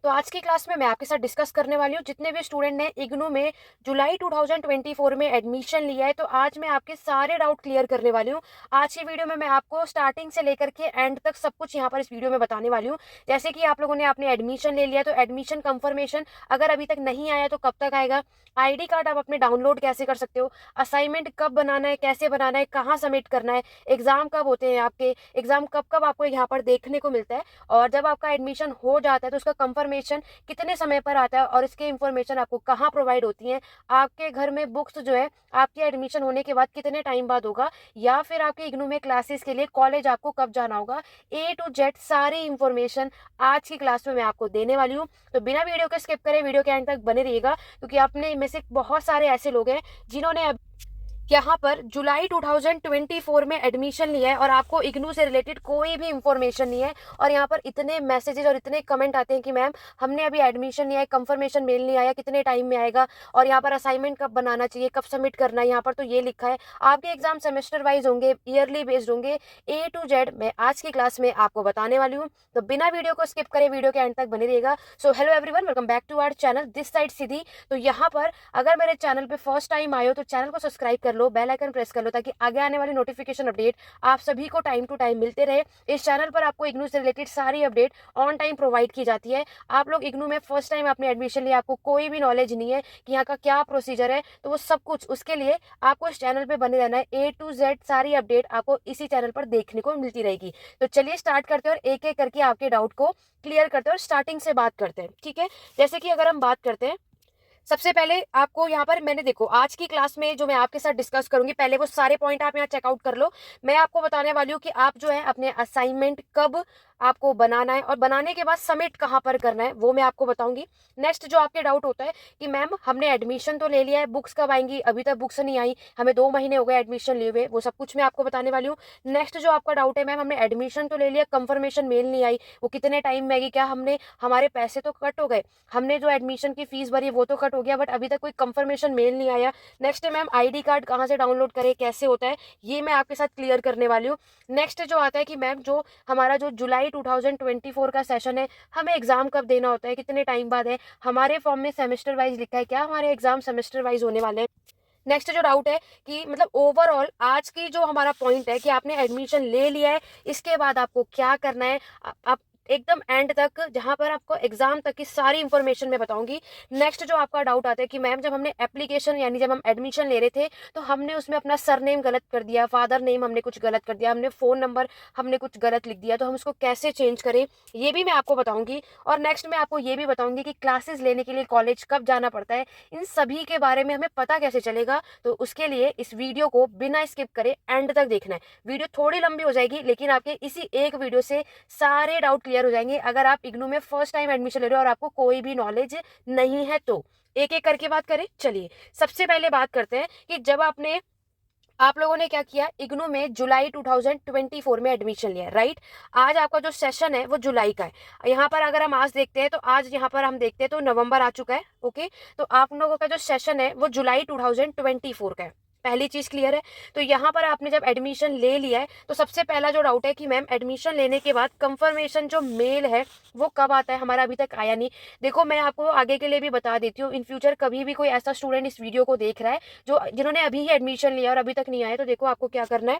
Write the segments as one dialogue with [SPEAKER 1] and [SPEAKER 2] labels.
[SPEAKER 1] तो आज की क्लास में मैं आपके साथ डिस्कस करने वाली हूँ जितने भी स्टूडेंट ने इग्नू में जुलाई 2024 में एडमिशन लिया है। तो आज मैं आपके सारे डाउट क्लियर करने वाली हूँ। आज की वीडियो में मैं आपको स्टार्टिंग से लेकर के एंड तक सब कुछ यहाँ पर इस वीडियो में बताने वाली हूँ। जैसे कि आप लोगों ने अपने एडमिशन ले लिया तो एडमिशन कंफर्मेशन अगर अभी तक नहीं आया तो कब तक आएगा, आईडी कार्ड आप अपने डाउनलोड कैसे कर सकते हो, असाइनमेंट कब बनाना है, कैसे बनाना है, कहाँ सबमिट करना है, एग्जाम कब होते हैं, आपके एग्जाम कब कब आपको यहाँ पर देखने को मिलता है, और जब आपका एडमिशन हो जाता है तो उसका कंफर्मेशन कितने समय पर आता है और इसकी इंफॉर्मेशन आपको कहाँ प्रोवाइड होती है, आपके घर में बुक्स जो है आपके एडमिशन होने के बाद कितने टाइम बाद होगा, या फिर आपके इग्नू में क्लासेस के लिए कॉलेज आपको कब जाना होगा, ए टू जेड सारी इंफॉर्मेशन आज की क्लास में मैं आपको देने वाली हूँ। तो बिना वीडियो के स्किप करें, वीडियो के एंड तक बने रहिएगा, क्योंकि आपने में से बहुत सारे ऐसे लोग हैं जिन्होंने यहाँ पर जुलाई 2024 में एडमिशन लिया है और आपको इग्नू से रिलेटेड कोई भी इंफॉर्मेशन नहीं है, और यहाँ पर इतने मैसेजेस और इतने कमेंट आते हैं कि मैम हमने अभी एडमिशन लिया है, कंफर्मेशन मेल नहीं आया, कितने टाइम में आएगा, और यहाँ पर असाइनमेंट कब बनाना चाहिए, कब सबमिट करना है, यहाँ पर तो ये लिखा है। आपके एग्जाम सेमेस्टर वाइज होंगे, ईयरली बेस्ड होंगे, ए टू जेड मैं आज की क्लास में आपको बताने वाली हूँ। तो बिना वीडियो को स्किप करें, वीडियो के एंड तक बने रहिएगा। So hello everyone, welcome back to our channel, this side Siddhi. तो यहाँ पर अगर मेरे चैनल पे फर्स्ट टाइम आए हो तो चैनल को सब्सक्राइब कर लो, बेल आइकन प्रेस कर लो, ताकि आगे आने वाली नोटिफिकेशन अपडेट आप सभी को टाइम टू टाइम मिलते रहे। इस चैनल पर आपको इग्नू से रिलेटेड सारी अपडेट ऑन टाइम प्रोवाइड की जाती है। आप लोग इग्नू में फर्स्ट टाइम आपने एडमिशन लिया, आपको कोई भी नॉलेज नहीं है कि यहाँ का क्या प्रोसीजर है, तो वो सब कुछ उसके लिए आपको इस चैनल पे बने रहना है। ए टू जेड सारी अपडेट आपको इसी चैनल पर देखने को मिलती रहेगी। तो चलिए स्टार्ट करते हैं और एक एक करके आपके डाउट को क्लियर करते हैं और स्टार्टिंग से बात करते हैं, ठीक है। जैसे कि अगर हम बात करते हैं, सबसे पहले आपको यहाँ पर मैंने देखो आज की क्लास में जो मैं आपके साथ डिस्कस करूंगी, पहले वो सारे पॉइंट आप यहाँ चेकआउट कर लो। मैं आपको बताने वाली हूँ कि आप जो है अपने असाइनमेंट कब आपको बनाना है और बनाने के बाद सबमिट कहाँ पर करना है, वो मैं आपको बताऊंगी। नेक्स्ट जो आपके डाउट होता है कि मैम हमने एडमिशन तो ले लिया है, बुक्स कब आएंगी, अभी तक बुक्स नहीं आई, हमें 2 महीने हो गए एडमिशन लिए हुए, वो सब कुछ मैं आपको बताने वाली हूँ। नेक्स्ट जो आपका डाउट है, मैम हमने एडमिशन तो ले लिया, कंफर्मेशन मेल नहीं आई, वो कितने टाइम में आएगी, क्या हमने हमारे पैसे तो कट हो गए, हमने जो एडमिशन की फीस भरी वो तो कट हो गया, बट अभी तक कोई कंफर्मेशन मेल नहीं आया। नेक्स्ट मैम आईडी कार्ड कहाँ से डाउनलोड करें, कैसे होता है, ये मैं आपके साथ क्लियर करने वाली हूँ। नेक्स्ट जो आता है कि मैम जो हमारा जो जुलाई 2024 का सेशन है, हमें एग्जाम कब देना होता है, कितने टाइम बाद है, हमारे फॉर्म में सेमेस्टर वाइज लिखा है, क्या हमारे एग्जाम सेमेस्टर वाइज होने वाले हैं। नेक्स्ट जो डाउट है कि मतलब ओवरऑल आज की जो हमारा पॉइंट है कि आपने एडमिशन ले लिया है, इसके बाद आपको क्या करना है, आप एकदम एंड तक जहां पर आपको एग्जाम तक की सारी इंफॉर्मेशन मैं बताऊंगी। नेक्स्ट जो आपका डाउट आता है कि मैम जब हमने एप्लीकेशन यानी जब हम एडमिशन ले रहे थे तो हमने उसमें अपना सरनेम गलत कर दिया, फादर नेम हमने कुछ गलत कर दिया, हमने फोन नंबर हमने कुछ गलत लिख दिया, तो हम उसको कैसे चेंज करें, ये भी मैं आपको बताऊंगी। और नेक्स्ट मैं आपको ये भी बताऊंगी कि क्लासेस लेने के लिए कॉलेज कब जाना पड़ता है, इन सभी के बारे में हमें पता कैसे चलेगा। तो उसके लिए इस वीडियो को बिना स्किप करे एंड तक देखना है। वीडियो थोड़ी लंबी हो जाएगी, लेकिन आपके इसी एक वीडियो से सारे डाउट क्लियर हो जाएंगे। अगर आप इग्नू में फर्स्ट टाइम एडमिशन ले रहे हो और आपको कोई भी नॉलेज नहीं है तो एक एक करके बात करें। चलिए सबसे पहले बात करते हैं कि जब आप लोगों ने क्या किया, इग्नू में जुलाई 2024 में एडमिशन लिया, राइट। आज आपका जो सेशन है वो जुलाई का है। यहाँ पर अगर हम आज देखते हैं तो आज यहाँ पर हम देखते हैं तो नवंबर आ चुका है, ओके। तो आप लोगों का जो सेशन है वो जुलाई 2024 का है, पहली चीज क्लियर है। तो यहाँ पर आपने जब एडमिशन ले लिया है तो सबसे पहला जो डाउट है कि मैम एडमिशन लेने के बाद कंफर्मेशन जो मेल है वो कब आता है, हमारा अभी तक आया नहीं। देखो मैं आपको आगे के लिए भी बता देती हूँ, इन फ्यूचर कभी भी कोई ऐसा स्टूडेंट इस वीडियो को देख रहा है जो जिन्होंने अभी ही एडमिशन लिया और अभी तक नहीं आया, तो देखो आपको क्या करना है।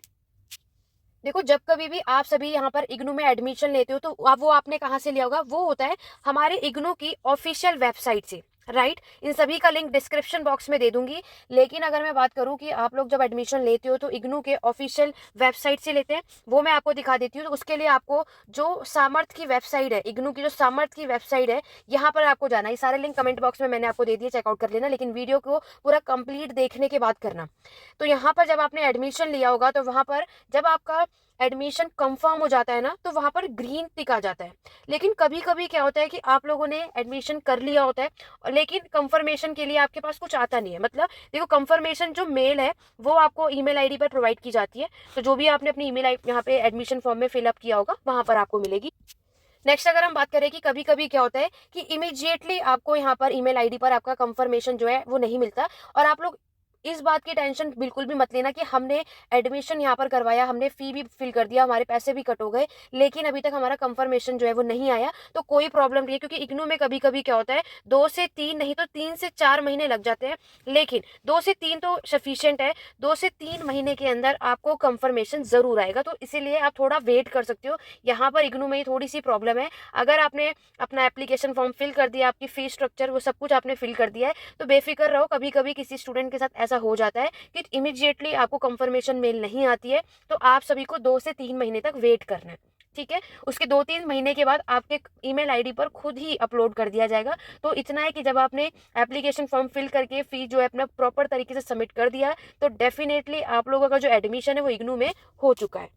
[SPEAKER 1] देखो जब कभी भी आप सभी यहाँ पर इग्नू में एडमिशन लेते हो तो वो आपने कहाँ से लिया होगा, वो होता है हमारे इग्नू की ऑफिशियल वेबसाइट से, राइट। इन सभी का लिंक डिस्क्रिप्शन बॉक्स में दे दूंगी। लेकिन अगर मैं बात करूं कि आप लोग जब एडमिशन लेते हो तो इग्नू के ऑफिशियल वेबसाइट से लेते हैं, वो मैं आपको दिखा देती हूँ। तो उसके लिए आपको जो सामर्थ की वेबसाइट है, इग्नू की जो सामर्थ की वेबसाइट है, यहाँ पर आपको जाना है। सारे लिंक कमेंट बॉक्स में मैंने आपको दे दिए, चेकआउट कर लेना, लेकिन वीडियो को पूरा कंप्लीट देखने के बाद करना। तो यहाँ पर जब आपने एडमिशन लिया होगा तो वहां पर जब आपका एडमिशन कंफर्म हो जाता है ना, तो वहां पर ग्रीन टिक आ जाता है। लेकिन कभी कभी क्या होता है कि आप लोगों ने एडमिशन कर लिया होता है लेकिन कंफर्मेशन के लिए आपके पास कुछ आता नहीं है। मतलब देखो कंफर्मेशन जो मेल है वो आपको ईमेल आईडी पर प्रोवाइड की जाती है, तो जो भी आपने अपनी ईमेल आई यहाँ पे एडमिशन फॉर्म में फिलअप किया होगा वहां पर आपको मिलेगी। नेक्स्ट अगर हम बात करें कि कभी कभी क्या होता है कि इमीडिएटली आपको यहाँ पर ईमेल आईडी पर आपका कंफर्मेशन जो है वो नहीं मिलता, और आप लोग इस बात की टेंशन बिल्कुल भी मत लेना कि हमने एडमिशन यहाँ पर करवाया, हमने फ़ी भी फिल कर दिया, हमारे पैसे भी कट हो गए, लेकिन अभी तक हमारा कंफर्मेशन जो है वो नहीं आया। तो कोई प्रॉब्लम नहीं है, क्योंकि इग्नू में कभी-कभी क्या होता है, 2 से 3 नहीं तो 3 से 4 महीने लग जाते हैं, लेकिन 2 से 3 तो सफिशिएंट है। 2 से 3 महीने के अंदर आपको कंफर्मेशन ज़रूर आएगा, तो इसीलिए आप थोड़ा वेट कर सकते हो। यहाँ पर इग्नू में ही थोड़ी-सी प्रॉब्लम है। अगर आपने अपना एप्लीकेशन फॉर्म फिल कर दिया, आपकी फ़ीस स्ट्रक्चर वो सब कुछ आपने फिल कर दिया है, तो बेफ़िक्र रहो। कभी-कभी किसी स्टूडेंट के साथ ऐसा हो जाता है कि इमीडिएटली आपको कंफर्मेशन मेल नहीं आती है, तो आप सभी को 2 से 3 महीने तक वेट करना है, ठीक है? उसके 2-3 महीने के बाद आपके ईमेल आईडी पर खुद ही अपलोड कर दिया जाएगा। तो इतना है कि जब आपने एप्लीकेशन फॉर्म फिल करके फ़ी जो है अपना प्रॉपर तरीके से सबमिट कर दिया है, तो डेफ़िनेटली आप लोगों का जो एडमिशन है वो इग्नू में हो चुका है।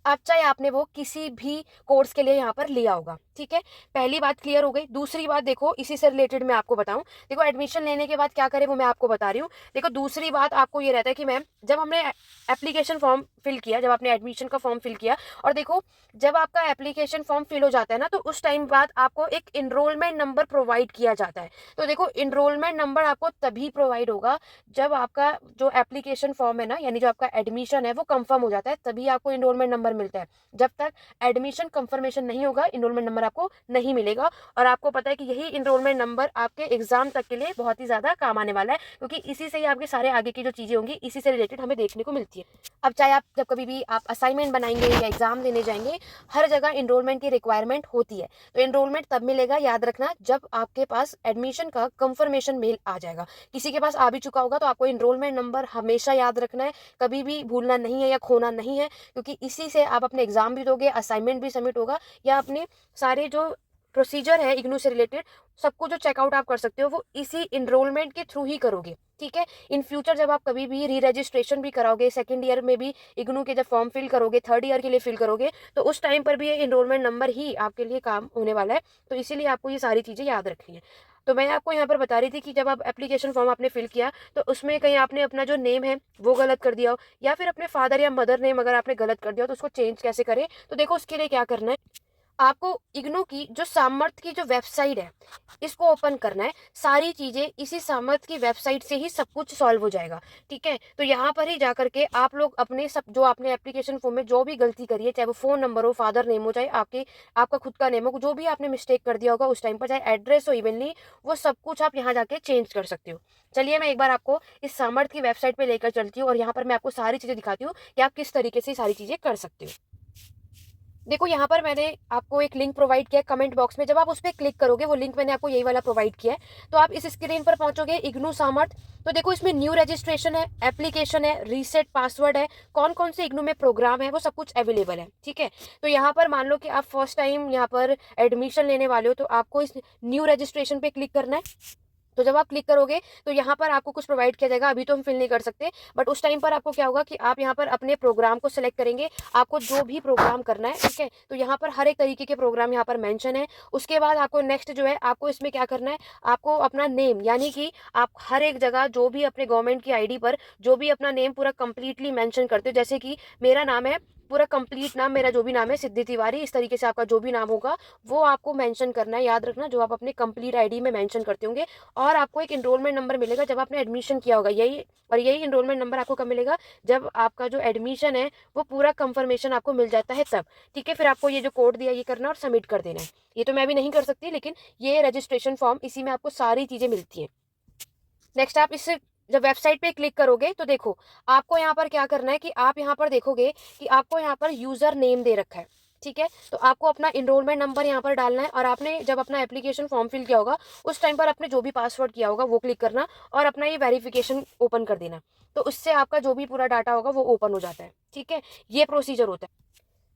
[SPEAKER 1] अब चाहे आपने वो किसी भी कोर्स के लिए यहाँ पर लिया होगा, ठीक है? पहली बात क्लियर हो गई। दूसरी बात देखो, इसी से रिलेटेड मैं आपको बताऊँ। देखो, एडमिशन लेने के बाद क्या करें वो मैं आपको बता रही हूँ। देखो, दूसरी बात आपको ये रहता है कि मैम, जब हमने एप्लीकेशन फॉर्म फिल किया, जब आपने एडमिशन का फॉर्म फिल किया, और देखो, जब आपका एप्लीकेशन फॉर्म फिल हो जाता है ना, तो उस टाइम बाद आपको एक एनरोलमेंट नंबर प्रोवाइड किया जाता है। तो देखो, एनरोलमेंट नंबर आपको तभी प्रोवाइड होगा जब आपका जो एप्लीकेशन फॉर्म है ना, यानी जो आपका एडमिशन है वो कंफर्म हो जाता है, तभी आपको एनरोलमेंट नंबर मिलता है। जब तक एडमिशन कंफर्मेशन नहीं होगा, एनरोलमेंट नंबर आपको नहीं मिलेगा। और आपको पता है कि यही एनरोलमेंट नंबर आपके एग्जाम तक के लिए बहुत ही ज़्यादा काम आने वाला है, क्योंकि इसी से ही आपके सारे आगे की जो चीज़ें होंगी, इसी से रिलेटेड हमें देखने को मिलती है। अब चाहे आप जब कभी भी आप असाइनमेंट बनाएंगे या एग्जाम देने जाएंगे, हर जगह एनरोलमेंट की रिक्वायरमेंट होती है। तो एनरोलमेंट तब मिलेगा, याद रखना, जब आपके पास एडमिशन का कंफर्मेशन मेल आ जाएगा। किसी के पास आ भी चुका होगा तो आपको एनरोलमेंट नंबर हमेशा याद रखना है, कभी भी भूलना नहीं है या खोना नहीं है, क्योंकि इसी से आप अपने एग्जाम भी दोगे, असाइनमेंट भी सबमिट होगा, या अपने सारे जो प्रोसीजर है इग्नू से रिलेटेड, सबको जो चेकआउट आप कर सकते हो वो इसी एनरोलमेंट के थ्रू ही करोगे, ठीक है? इन फ्यूचर जब आप कभी भी री रजिस्ट्रेशन भी कराओगे, सेकंड ईयर में भी इग्नू के जब फॉर्म फिल करोगे, थर्ड ईयर के लिए फिल करोगे, तो उस टाइम पर भी ये एनरोलमेंट नंबर ही आपके लिए काम होने वाला है। तो इसीलिए आपको ये सारी चीज़ें याद रखनी है। तो मैं आपको यहाँ पर बता रही थी कि जब आप एप्लीकेशन फॉर्म आपने फिल किया, तो उसमें कहीं आपने अपना जो नेम है वो गलत कर दिया हो, या फिर अपने फादर या मदर नेम अगर आपने गलत कर दिया हो, तो उसको चेंज कैसे करें? तो देखो, उसके लिए क्या करना है, आपको इग्नू की जो सामर्थ की जो वेबसाइट है, इसको ओपन करना है। सारी चीज़ें इसी सामर्थ की वेबसाइट से ही सब कुछ सॉल्व हो जाएगा, ठीक है? तो यहाँ पर ही जा करके आप लोग अपने सब जो आपने एप्लीकेशन फॉर्म में जो भी गलती करी है, चाहे वो फ़ोन नंबर हो, फादर नेम हो, चाहे आपका खुद का नेम हो, जो भी आपने मिस्टेक कर दिया होगा उस टाइम पर, चाहे एड्रेस हो इवनली, वो सब कुछ आप यहाँ जाके चेंज कर सकते हो। चलिए, मैं एक बार आपको इस सामर्थ की वेबसाइट पे लेकर चलती हूँ, और यहाँ पर मैं आपको सारी चीज़ें दिखाती हूँ कि आप किस तरीके से सारी चीज़ें कर सकते हो। देखो, यहाँ पर मैंने आपको एक लिंक प्रोवाइड किया है कमेंट बॉक्स में। जब आप उस पर क्लिक करोगे, वो लिंक मैंने आपको यही वाला प्रोवाइड किया है, तो आप इस स्क्रीन पर पहुंचोगे, इग्नू सामर्थ। तो देखो, इसमें न्यू रजिस्ट्रेशन है, एप्लीकेशन है, रीसेट पासवर्ड है, कौन कौन से इग्नू में प्रोग्राम है, वो सब कुछ अवेलेबल है, ठीक है? तो यहाँ पर मान लो कि आप फर्स्ट टाइम यहाँ पर एडमिशन लेने वाले हो, तो आपको इस न्यू रजिस्ट्रेशन पे क्लिक करना है। तो जब आप क्लिक करोगे, तो यहाँ पर आपको कुछ प्रोवाइड किया जाएगा। अभी तो हम फिल नहीं कर सकते, बट उस टाइम पर आपको क्या होगा कि आप यहाँ पर अपने प्रोग्राम को सिलेक्ट करेंगे, आपको जो भी प्रोग्राम करना है, ठीक है? तो यहाँ पर हर एक तरीके के प्रोग्राम यहाँ पर मेंशन है। उसके बाद आपको नेक्स्ट जो है, आपको इसमें क्या करना है, आपको अपना नेम, यानी कि आप हर एक जगह जो भी अपने गवर्नमेंट की आईडी पर जो भी अपना नेम पूरा कंप्लीटली मेंशन करते हो, जैसे कि मेरा नाम है, पूरा कंप्लीट नाम मेरा जो भी नाम है सिद्धि तिवारी, इस तरीके से आपका जो भी नाम होगा वो आपको मेंशन करना है। याद रखना, जो आप अपने कंप्लीट आईडी में मेंशन करते होंगे। और आपको एक एनरोलमेंट नंबर मिलेगा जब आपने एडमिशन किया होगा, यही एनरोलमेंट नंबर आपको कब मिलेगा, जब आपका जो एडमिशन है वो पूरा कंफर्मेशन आपको मिल जाता है तब, ठीक है? फिर आपको ये जो कोड दिया ये करना और सबमिट कर देना है। ये तो मैं भी नहीं कर सकती, लेकिन ये रजिस्ट्रेशन फॉर्म, इसी में आपको सारी चीज़ें मिलती हैं। नेक्स्ट, आप इस जब वेबसाइट पे क्लिक करोगे, तो देखो, आपको यहाँ पर क्या करना है कि आप यहाँ पर देखोगे कि आपको यहाँ पर यूज़र नेम दे रखा है, ठीक है? तो आपको अपना एनरोलमेंट नंबर यहाँ पर डालना है, और आपने जब अपना एप्लीकेशन फॉर्म फिल किया होगा उस टाइम पर आपने जो भी पासवर्ड किया होगा वो क्लिक करना, और अपना ये वेरिफिकेशन ओपन कर देना। तो उससे आपका जो भी पूरा डाटा होगा वो ओपन हो जाता है, ठीक है? ये प्रोसीजर होता है।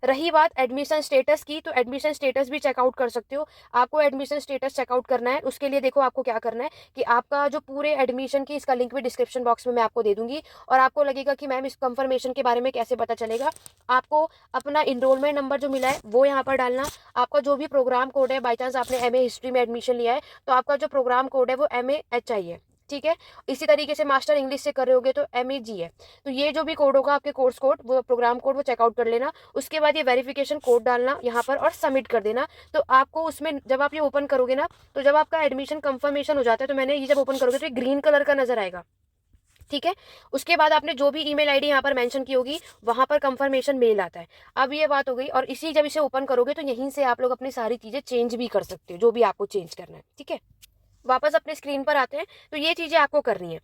[SPEAKER 1] रही बात एडमिशन स्टेटस की, तो एडमिशन स्टेटस भी चेकआउट कर सकते हो। आपको एडमिशन स्टेटस चेकआउट करना है, उसके लिए देखो आपको क्या करना है कि आपका जो पूरे एडमिशन की, इसका लिंक भी डिस्क्रिप्शन बॉक्स में मैं आपको दे दूंगी। और आपको लगेगा कि मैम, इस कंफर्मेशन के बारे में कैसे पता चलेगा, आपको अपना इनरोलमेंट नंबर जो मिला है वो यहाँ पर डालना। आपका जो भी प्रोग्राम कोड है, बाई चांस आपने MA हिस्ट्री में एडमिशन लिया है, तो आपका जो प्रोग्राम कोड है वो MAHI है, ठीक है? इसी तरीके से मास्टर इंग्लिश से कर रहे होगे तो MAG है। तो ये जो भी कोड होगा आपके कोर्स कोड, वो प्रोग्राम कोड, वो चेकआउट कर लेना। उसके बाद ये वेरिफिकेशन कोड डालना यहाँ पर और सबमिट कर देना। तो आपको उसमें जब आप ये ओपन करोगे ना, तो जब आपका एडमिशन कंफर्मेशन हो जाता है, तो मैंने ये जब ओपन करोगे तो ये ग्रीन कलर का नजर आएगा, ठीक है। उसके बाद आपने जो भी ईमेल आईडी यहाँ पर मेंशन की होगी वहाँ पर कंफर्मेशन मेल आता है। अब ये बात हो गई, और इसी जब इसे ओपन करोगे तो यहीं से आप लोग अपनी सारी चीज़ें चेंज भी कर सकते हो, जो भी आपको चेंज करना है। ठीक है, वापस अपने स्क्रीन पर आते हैं। तो ये चीज़ें आपको करनी है।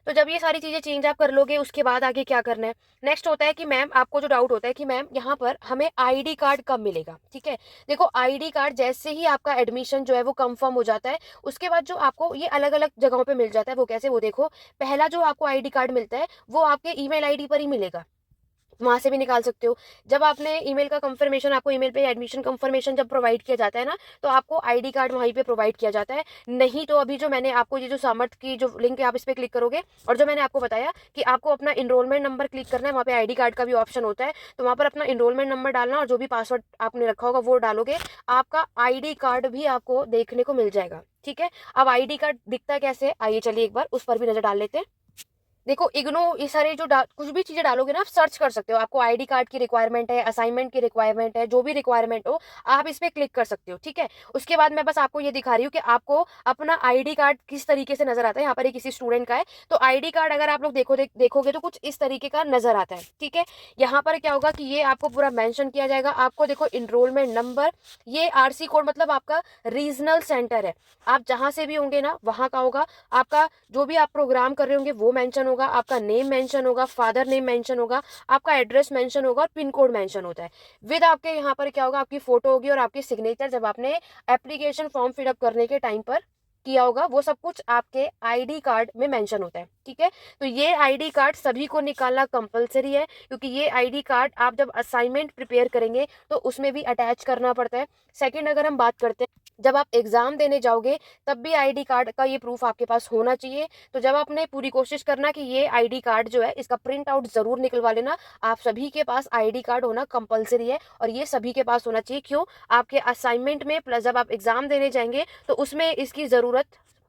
[SPEAKER 1] तो जब ये सारी चीज़ें चेंज आप कर लोगे, उसके बाद आगे क्या करना है? नेक्स्ट होता है कि मैम, आपको जो डाउट होता है कि मैम यहाँ पर हमें आईडी कार्ड कब मिलेगा? ठीक है, देखो आईडी कार्ड जैसे ही आपका एडमिशन जो है वो कंफर्म हो जाता है, उसके बाद जो आपको ये अलग अलग जगहों पे मिल जाता है। वो कैसे? वो देखो, पहला जो आपको आईडी कार्ड मिलता है वो आपके ईमेल आईडी पर ही मिलेगा, वहाँ से भी निकाल सकते हो। जब आपने ईमेल का कंफर्मेशन, आपको ईमेल पे एडमिशन कंफर्मेशन जब प्रोवाइड किया जाता है ना, तो आपको आईडी कार्ड वहीं पे प्रोवाइड किया जाता है। नहीं तो अभी जो मैंने आपको ये जो सामर्थ की जो लिंक है, आप इस पर क्लिक करोगे, और जो मैंने आपको बताया कि आपको अपना इनरोलमेंट नंबर क्लिक करना है, वहाँ पे आईडी कार्ड का भी ऑप्शन होता है, तो वहाँ पर अपना इनरोलमेंट नंबर डालना और जो भी पासवर्ड आपने रखा होगा वो डालोगे, आपका आईडी कार्ड भी आपको देखने को मिल जाएगा। ठीक है, अब आईडी कार्ड दिखता कैसे है, आइए चलिए एक बार उस पर भी नजर डाल लेते हैं। देखो, इग्नो ये सारे जो कुछ भी चीजें डालोगे ना, आप सर्च कर सकते हो। आपको आईडी कार्ड की रिक्वायरमेंट है, असाइनमेंट की रिक्वायरमेंट है, जो भी रिक्वायरमेंट हो आप इस पे क्लिक कर सकते हो। ठीक है, उसके बाद मैं बस आपको ये दिखा रही हूँ कि आपको अपना आईडी कार्ड किस तरीके से नजर आता है। यहाँ पर ये किसी स्टूडेंट का है, तो आईडी कार्ड अगर आप लोग देखोगे तो कुछ इस तरीके का नजर आता है। ठीक है, यहाँ पर क्या होगा कि ये आपको पूरा मेंशन किया जाएगा। आपको देखो इनरोलमेंट नंबर, ये आरसी कोड मतलब आपका रीजनल सेंटर है, आप जहां से भी होंगे ना वहां का होगा। आपका जो भी आप प्रोग्राम कर रहे होंगे वो मेंशन होगा, आपका नेम मेंशन होगा, फादर नेम मेंशन होगा, आपका एड्रेस मेंशन होगा और पिन कोड मेंशन होता है। विद आपके यहाँ पर क्या होगा, आपकी फोटो होगी और आपकी सिग्नेचर जब आपने एप्लीकेशन फॉर्म फिलअप करने के टाइम पर किया होगा, वो सब कुछ आपके आईडी कार्ड में मेंशन होता है। ठीक है, तो ये आईडी कार्ड सभी को निकालना कंपलसरी है, क्योंकि ये आईडी कार्ड आप जब असाइनमेंट प्रिपेयर करेंगे तो उसमें भी अटैच करना पड़ता है। सेकंड, अगर हम बात करते हैं, जब आप एग्जाम देने जाओगे तब भी आईडी कार्ड का ये प्रूफ आपके पास होना चाहिए। तो जब आपने पूरी कोशिश करना कि ये आईडी कार्ड जो है इसका प्रिंट आउट जरूर निकलवा लेना। आप सभी के पास आईडी कार्ड होना कंपलसरी है, और ये सभी के पास होना चाहिए। क्यों? आपके असाइनमेंट में प्लस जब आप एग्जाम देने जाएंगे तो उसमें इसकी जरूरत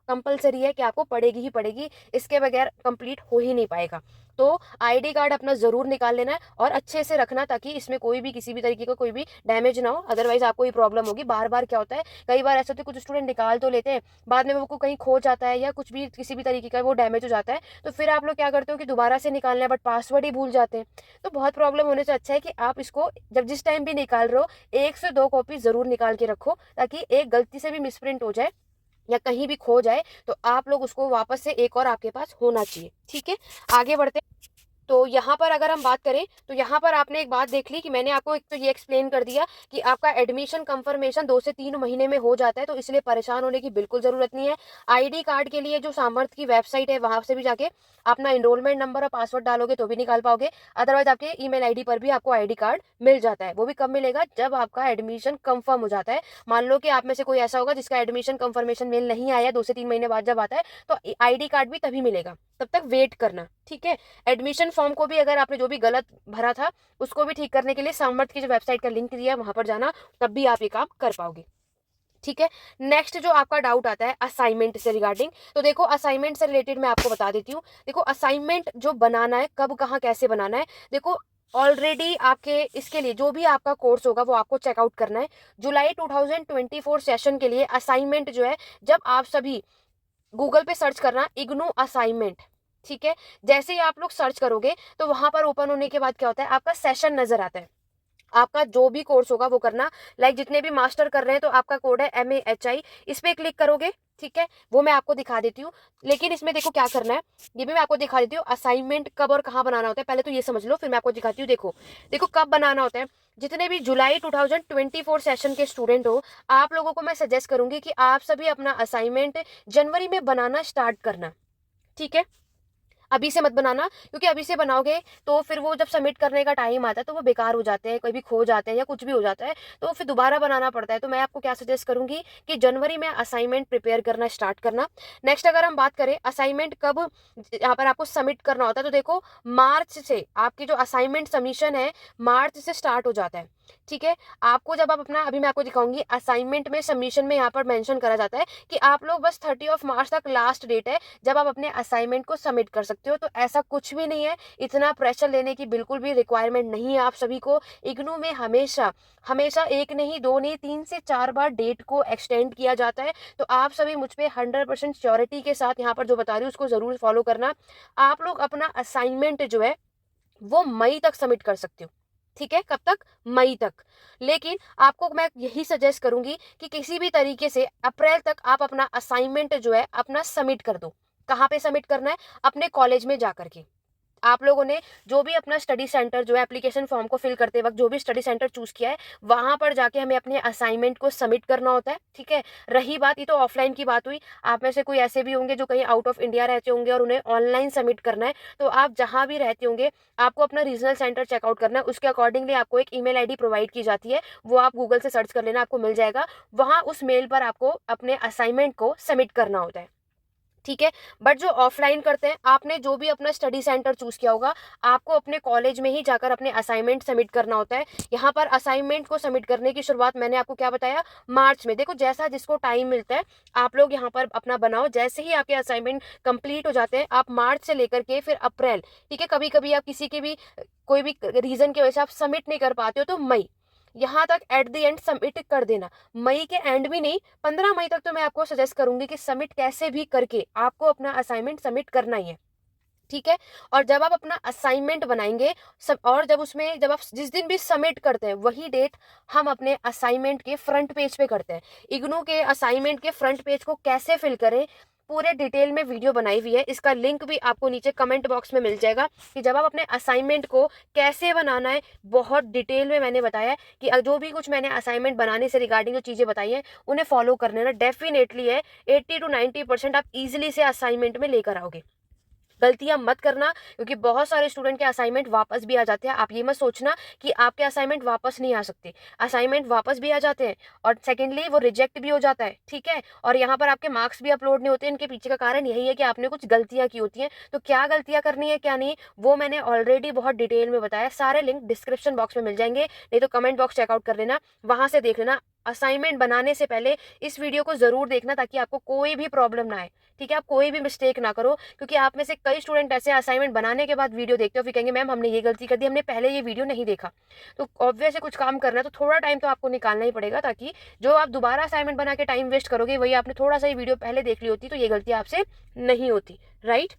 [SPEAKER 1] कंपलसरी है कि आपको पड़ेगी ही पड़ेगी, इसके बगैर कंप्लीट हो ही नहीं पाएगा। तो आईडी कार्ड अपना जरूर निकाल लेना है और अच्छे से रखना, ताकि इसमें कोई भी किसी भी तरीके का कोई भी डैमेज ना हो, अदरवाइज आपको ये प्रॉब्लम होगी। बार बार क्या होता है, कई बार ऐसा होता है कुछ स्टूडेंट निकाल तो लेते हैं, बाद में वो कहीं खो जाता है या कुछ भी किसी भी तरीके का वो डैमेज हो जाता है, तो फिर आप लोग क्या करते हो कि दोबारा से निकालना है बट पासवर्ड ही भूल जाते हैं। तो बहुत प्रॉब्लम होने से अच्छा है कि आप इसको जब जिस टाइम भी निकाल रहे हो 1 से 2 कॉपी जरूर निकाल के रखो, ताकि एक गलती से भी मिसप्रिंट हो जाए या कहीं भी खो जाए तो आप लोग उसको वापस से एक और आपके पास होना चाहिए। ठीक है, आगे बढ़ते हैं। तो यहाँ पर अगर हम बात करें तो यहाँ पर आपने एक बात देख ली कि मैंने आपको एक तो ये एक्सप्लेन कर दिया कि आपका एडमिशन कंफर्मेशन 2 से 3 महीने में हो जाता है, तो इसलिए परेशान होने की बिल्कुल जरूरत नहीं है। आईडी कार्ड के लिए जो सामर्थ्य की वेबसाइट है वहां से भी जाके अपना इनरोलमेंट नंबर और पासवर्ड डालोगे तो भी निकाल पाओगे, अदरवाइज आपके ईमेल आईडी पर भी आपको आईडी कार्ड मिल जाता है। वो भी कब मिलेगा? जब आपका एडमिशन कंफर्म हो जाता है। मान लो कि आप में से कोई ऐसा होगा जिसका एडमिशन कंफर्मेशन मेल नहीं आया, 2 से 3 महीने बाद जब आता है तो आईडी कार्ड भी तभी मिलेगा, तब तक वेट करना। ठीक है, एडमिशन फॉर्म को भी अगर आपने जो भी गलत भरा था उसको भी ठीक करने के लिए सामर्थ्य की जो वेबसाइट का लिंक दिया है वहां पर जाना, तब भी आप ये काम कर पाओगे। ठीक है, नेक्स्ट जो आपका डाउट आता है असाइनमेंट से रिगार्डिंग, तो देखो असाइनमेंट से रिलेटेड मैं आपको बता देती हूँ। देखो असाइनमेंट जो बनाना है, कब कहाँ कैसे बनाना है, देखो ऑलरेडी आपके इसके लिए जो भी आपका कोर्स होगा वो आपको चेकआउट करना है। जुलाई 2024 सेशन के लिए असाइनमेंट जो है, जब आप सभी गूगल पे सर्च करना इग्नू असाइनमेंट। ठीक है, जैसे ही आप लोग सर्च करोगे तो वहां पर ओपन होने के बाद क्या होता है, आपका सेशन नजर आता है। आपका जो भी कोर्स होगा वो करना, लाइक जितने भी मास्टर कर रहे हैं तो आपका कोड है MAHI, इस पे क्लिक करोगे। ठीक है, वो मैं आपको दिखा देती हूँ, लेकिन इसमें देखो क्या करना है ये भी मैं आपको दिखा देती हूँ। असाइनमेंट कब और कहाँ बनाना होता है पहले तो ये समझ लो, फिर मैं आपको दिखाती हूँ। देखो देखो कब बनाना होता है, जितने भी जुलाई 2024 सेशन के स्टूडेंट हो, आप लोगों को मैं सजेस्ट करूंगी कि आप सभी अपना असाइनमेंट जनवरी में बनाना स्टार्ट करना। ठीक है, अभी से मत बनाना, क्योंकि अभी से बनाओगे तो फिर वो जब सबमिट करने का टाइम आता है तो वो बेकार हो जाते हैं, कभी खो जाते हैं या कुछ भी हो जाता है, तो फिर दोबारा बनाना पड़ता है। तो मैं आपको क्या सजेस्ट करूंगी कि जनवरी में असाइनमेंट प्रिपेयर करना स्टार्ट करना। नेक्स्ट अगर हम बात करें असाइनमेंट कब यहाँ पर आपको सबमिट करना होता है, तो देखो मार्च से आपकी जो असाइनमेंट सबमिशन है मार्च से स्टार्ट हो जाता है। ठीक है। आपको जब आप अपना, अभी मैं आपको दिखाऊंगी असाइनमेंट में, सबमिशन में यहाँ पर मेंशन करा जाता है कि आप लोग बस 30 मार्च तक लास्ट डेट है जब आप अपने असाइनमेंट को सबमिट कर सकते हो। तो ऐसा कुछ भी नहीं है, इतना प्रेशर लेने की बिल्कुल भी रिक्वायरमेंट नहीं है आप सभी को। इग्नू में हमेशा हमेशा एक नहीं, दो नहीं, 3 से 4 बार डेट को एक्सटेंड किया जाता है। तो आप सभी मुझ पे 100% श्योरिटी के साथ यहाँ पर जो बता रही हूँ उसको जरूर फॉलो करना। आप लोग अपना असाइनमेंट जो है वो मई तक सबमिट कर सकते हो। ठीक है, कब तक? मई तक। लेकिन आपको मैं यही सजेस्ट करूंगी कि किसी भी तरीके से अप्रैल तक आप अपना असाइनमेंट जो है अपना सबमिट कर दो। कहाँ पे सबमिट करना है? अपने कॉलेज में जाकर के। आप लोगों ने जो भी अपना स्टडी सेंटर जो है, एप्लीकेशन फॉर्म को फिल करते वक्त जो भी स्टडी सेंटर चूज किया है, वहां पर जाके हमें अपने असाइनमेंट को सबमिट करना होता है। ठीक है। रही बात, ये तो ऑफलाइन की बात हुई। आप में से कोई ऐसे भी होंगे जो कहीं आउट ऑफ इंडिया रहते होंगे और उन्हें ऑनलाइन सबमिट करना है, तो आप जहां भी रहते होंगे आपको अपना रीजनल सेंटर चेकआउट करना है। उसके अकॉर्डिंगली आपको एक ईमेल आईडी प्रोवाइड की जाती है, वो आप गूगल से सर्च कर लेना, आपको मिल जाएगा। वहां उस मेल पर आपको अपने असाइनमेंट को सबमिट करना होता है। ठीक है। बट जो ऑफलाइन करते हैं, आपने जो भी अपना स्टडी सेंटर चूज किया होगा, आपको अपने कॉलेज में ही जाकर अपने असाइनमेंट सबमिट करना होता है। यहाँ पर असाइनमेंट को सबमिट करने की शुरुआत मैंने आपको क्या बताया, मार्च में। देखो जैसा जिसको टाइम मिलता है आप लोग यहाँ पर अपना बनाओ। जैसे ही आपके असाइनमेंट कंप्लीट हो जाते हैं, आप मार्च से लेकर के फिर अप्रैल, ठीक है, कभी कभी आप किसी के भी कोई भी रीजन की वजह से आप सबमिट नहीं कर पाते हो तो मई, यहाँ तक एट द एंड सबमिट कर देना। मई के एंड भी नहीं, 15 मई तक तो मैं आपको सजेस्ट करूंगी कि सबमिट कैसे भी करके आपको अपना असाइनमेंट सबमिट करना ही है। ठीक है। और जब आप अपना असाइनमेंट बनाएंगे सब, और जब उसमें जब आप जिस दिन भी सबमिट करते हैं वही डेट हम अपने असाइनमेंट के फ्रंट पेज पे करते हैं। इग्नू के असाइनमेंट के फ्रंट पेज को कैसे फिल करें, पूरे डिटेल में वीडियो बनाई हुई है। इसका लिंक भी आपको नीचे कमेंट बॉक्स में मिल जाएगा कि जब आप अपने असाइनमेंट को कैसे बनाना है, बहुत डिटेल में मैंने बताया है कि जो भी कुछ मैंने असाइनमेंट बनाने से रिगार्डिंग जो चीज़ें बताई हैं उन्हें फॉलो करने ना डेफिनेटली है 80 to 90% आप इजीली से असाइनमेंट में लेकर आओगे। गलतियां मत करना, क्योंकि बहुत सारे स्टूडेंट के असाइनमेंट वापस भी आ जाते हैं। आप ये मत सोचना कि आपके असाइनमेंट वापस नहीं आ सकते, असाइनमेंट वापस भी आ जाते हैं और सेकेंडली वो रिजेक्ट भी हो जाता है। ठीक है। और यहाँ पर आपके मार्क्स भी अपलोड नहीं होते। इनके पीछे का कारण यही है कि आपने कुछ गलतियां की होती हैं। तो क्या गलतियां करनी है क्या नहीं, वो मैंने ऑलरेडी बहुत डिटेल में बताया। सारे लिंक डिस्क्रिप्शन बॉक्स में मिल जाएंगे, नहीं तो कमेंट बॉक्स चेकआउट कर लेना, वहां से देख लेना। असाइनमेंट बनाने से पहले इस वीडियो को जरूर देखना ताकि आपको कोई भी प्रॉब्लम ना आए। ठीक है, आप कोई भी मिस्टेक ना करो, क्योंकि आप में से कई स्टूडेंट ऐसे असाइनमेंट बनाने के बाद वीडियो देखते हो फिर कहेंगे मैम हमने ये गलती कर दी, हमने पहले ये वीडियो नहीं देखा। तो ऑब्वियस कुछ काम करना है तो थोड़ा टाइम तो आपको निकालना ही पड़ेगा, ताकि जो आप दोबारा असाइनमेंट बना के टाइम वेस्ट करोगे वही आपने थोड़ा सा ही वीडियो पहले देख ली होती तो ये गलती आपसे नहीं होती। राइट।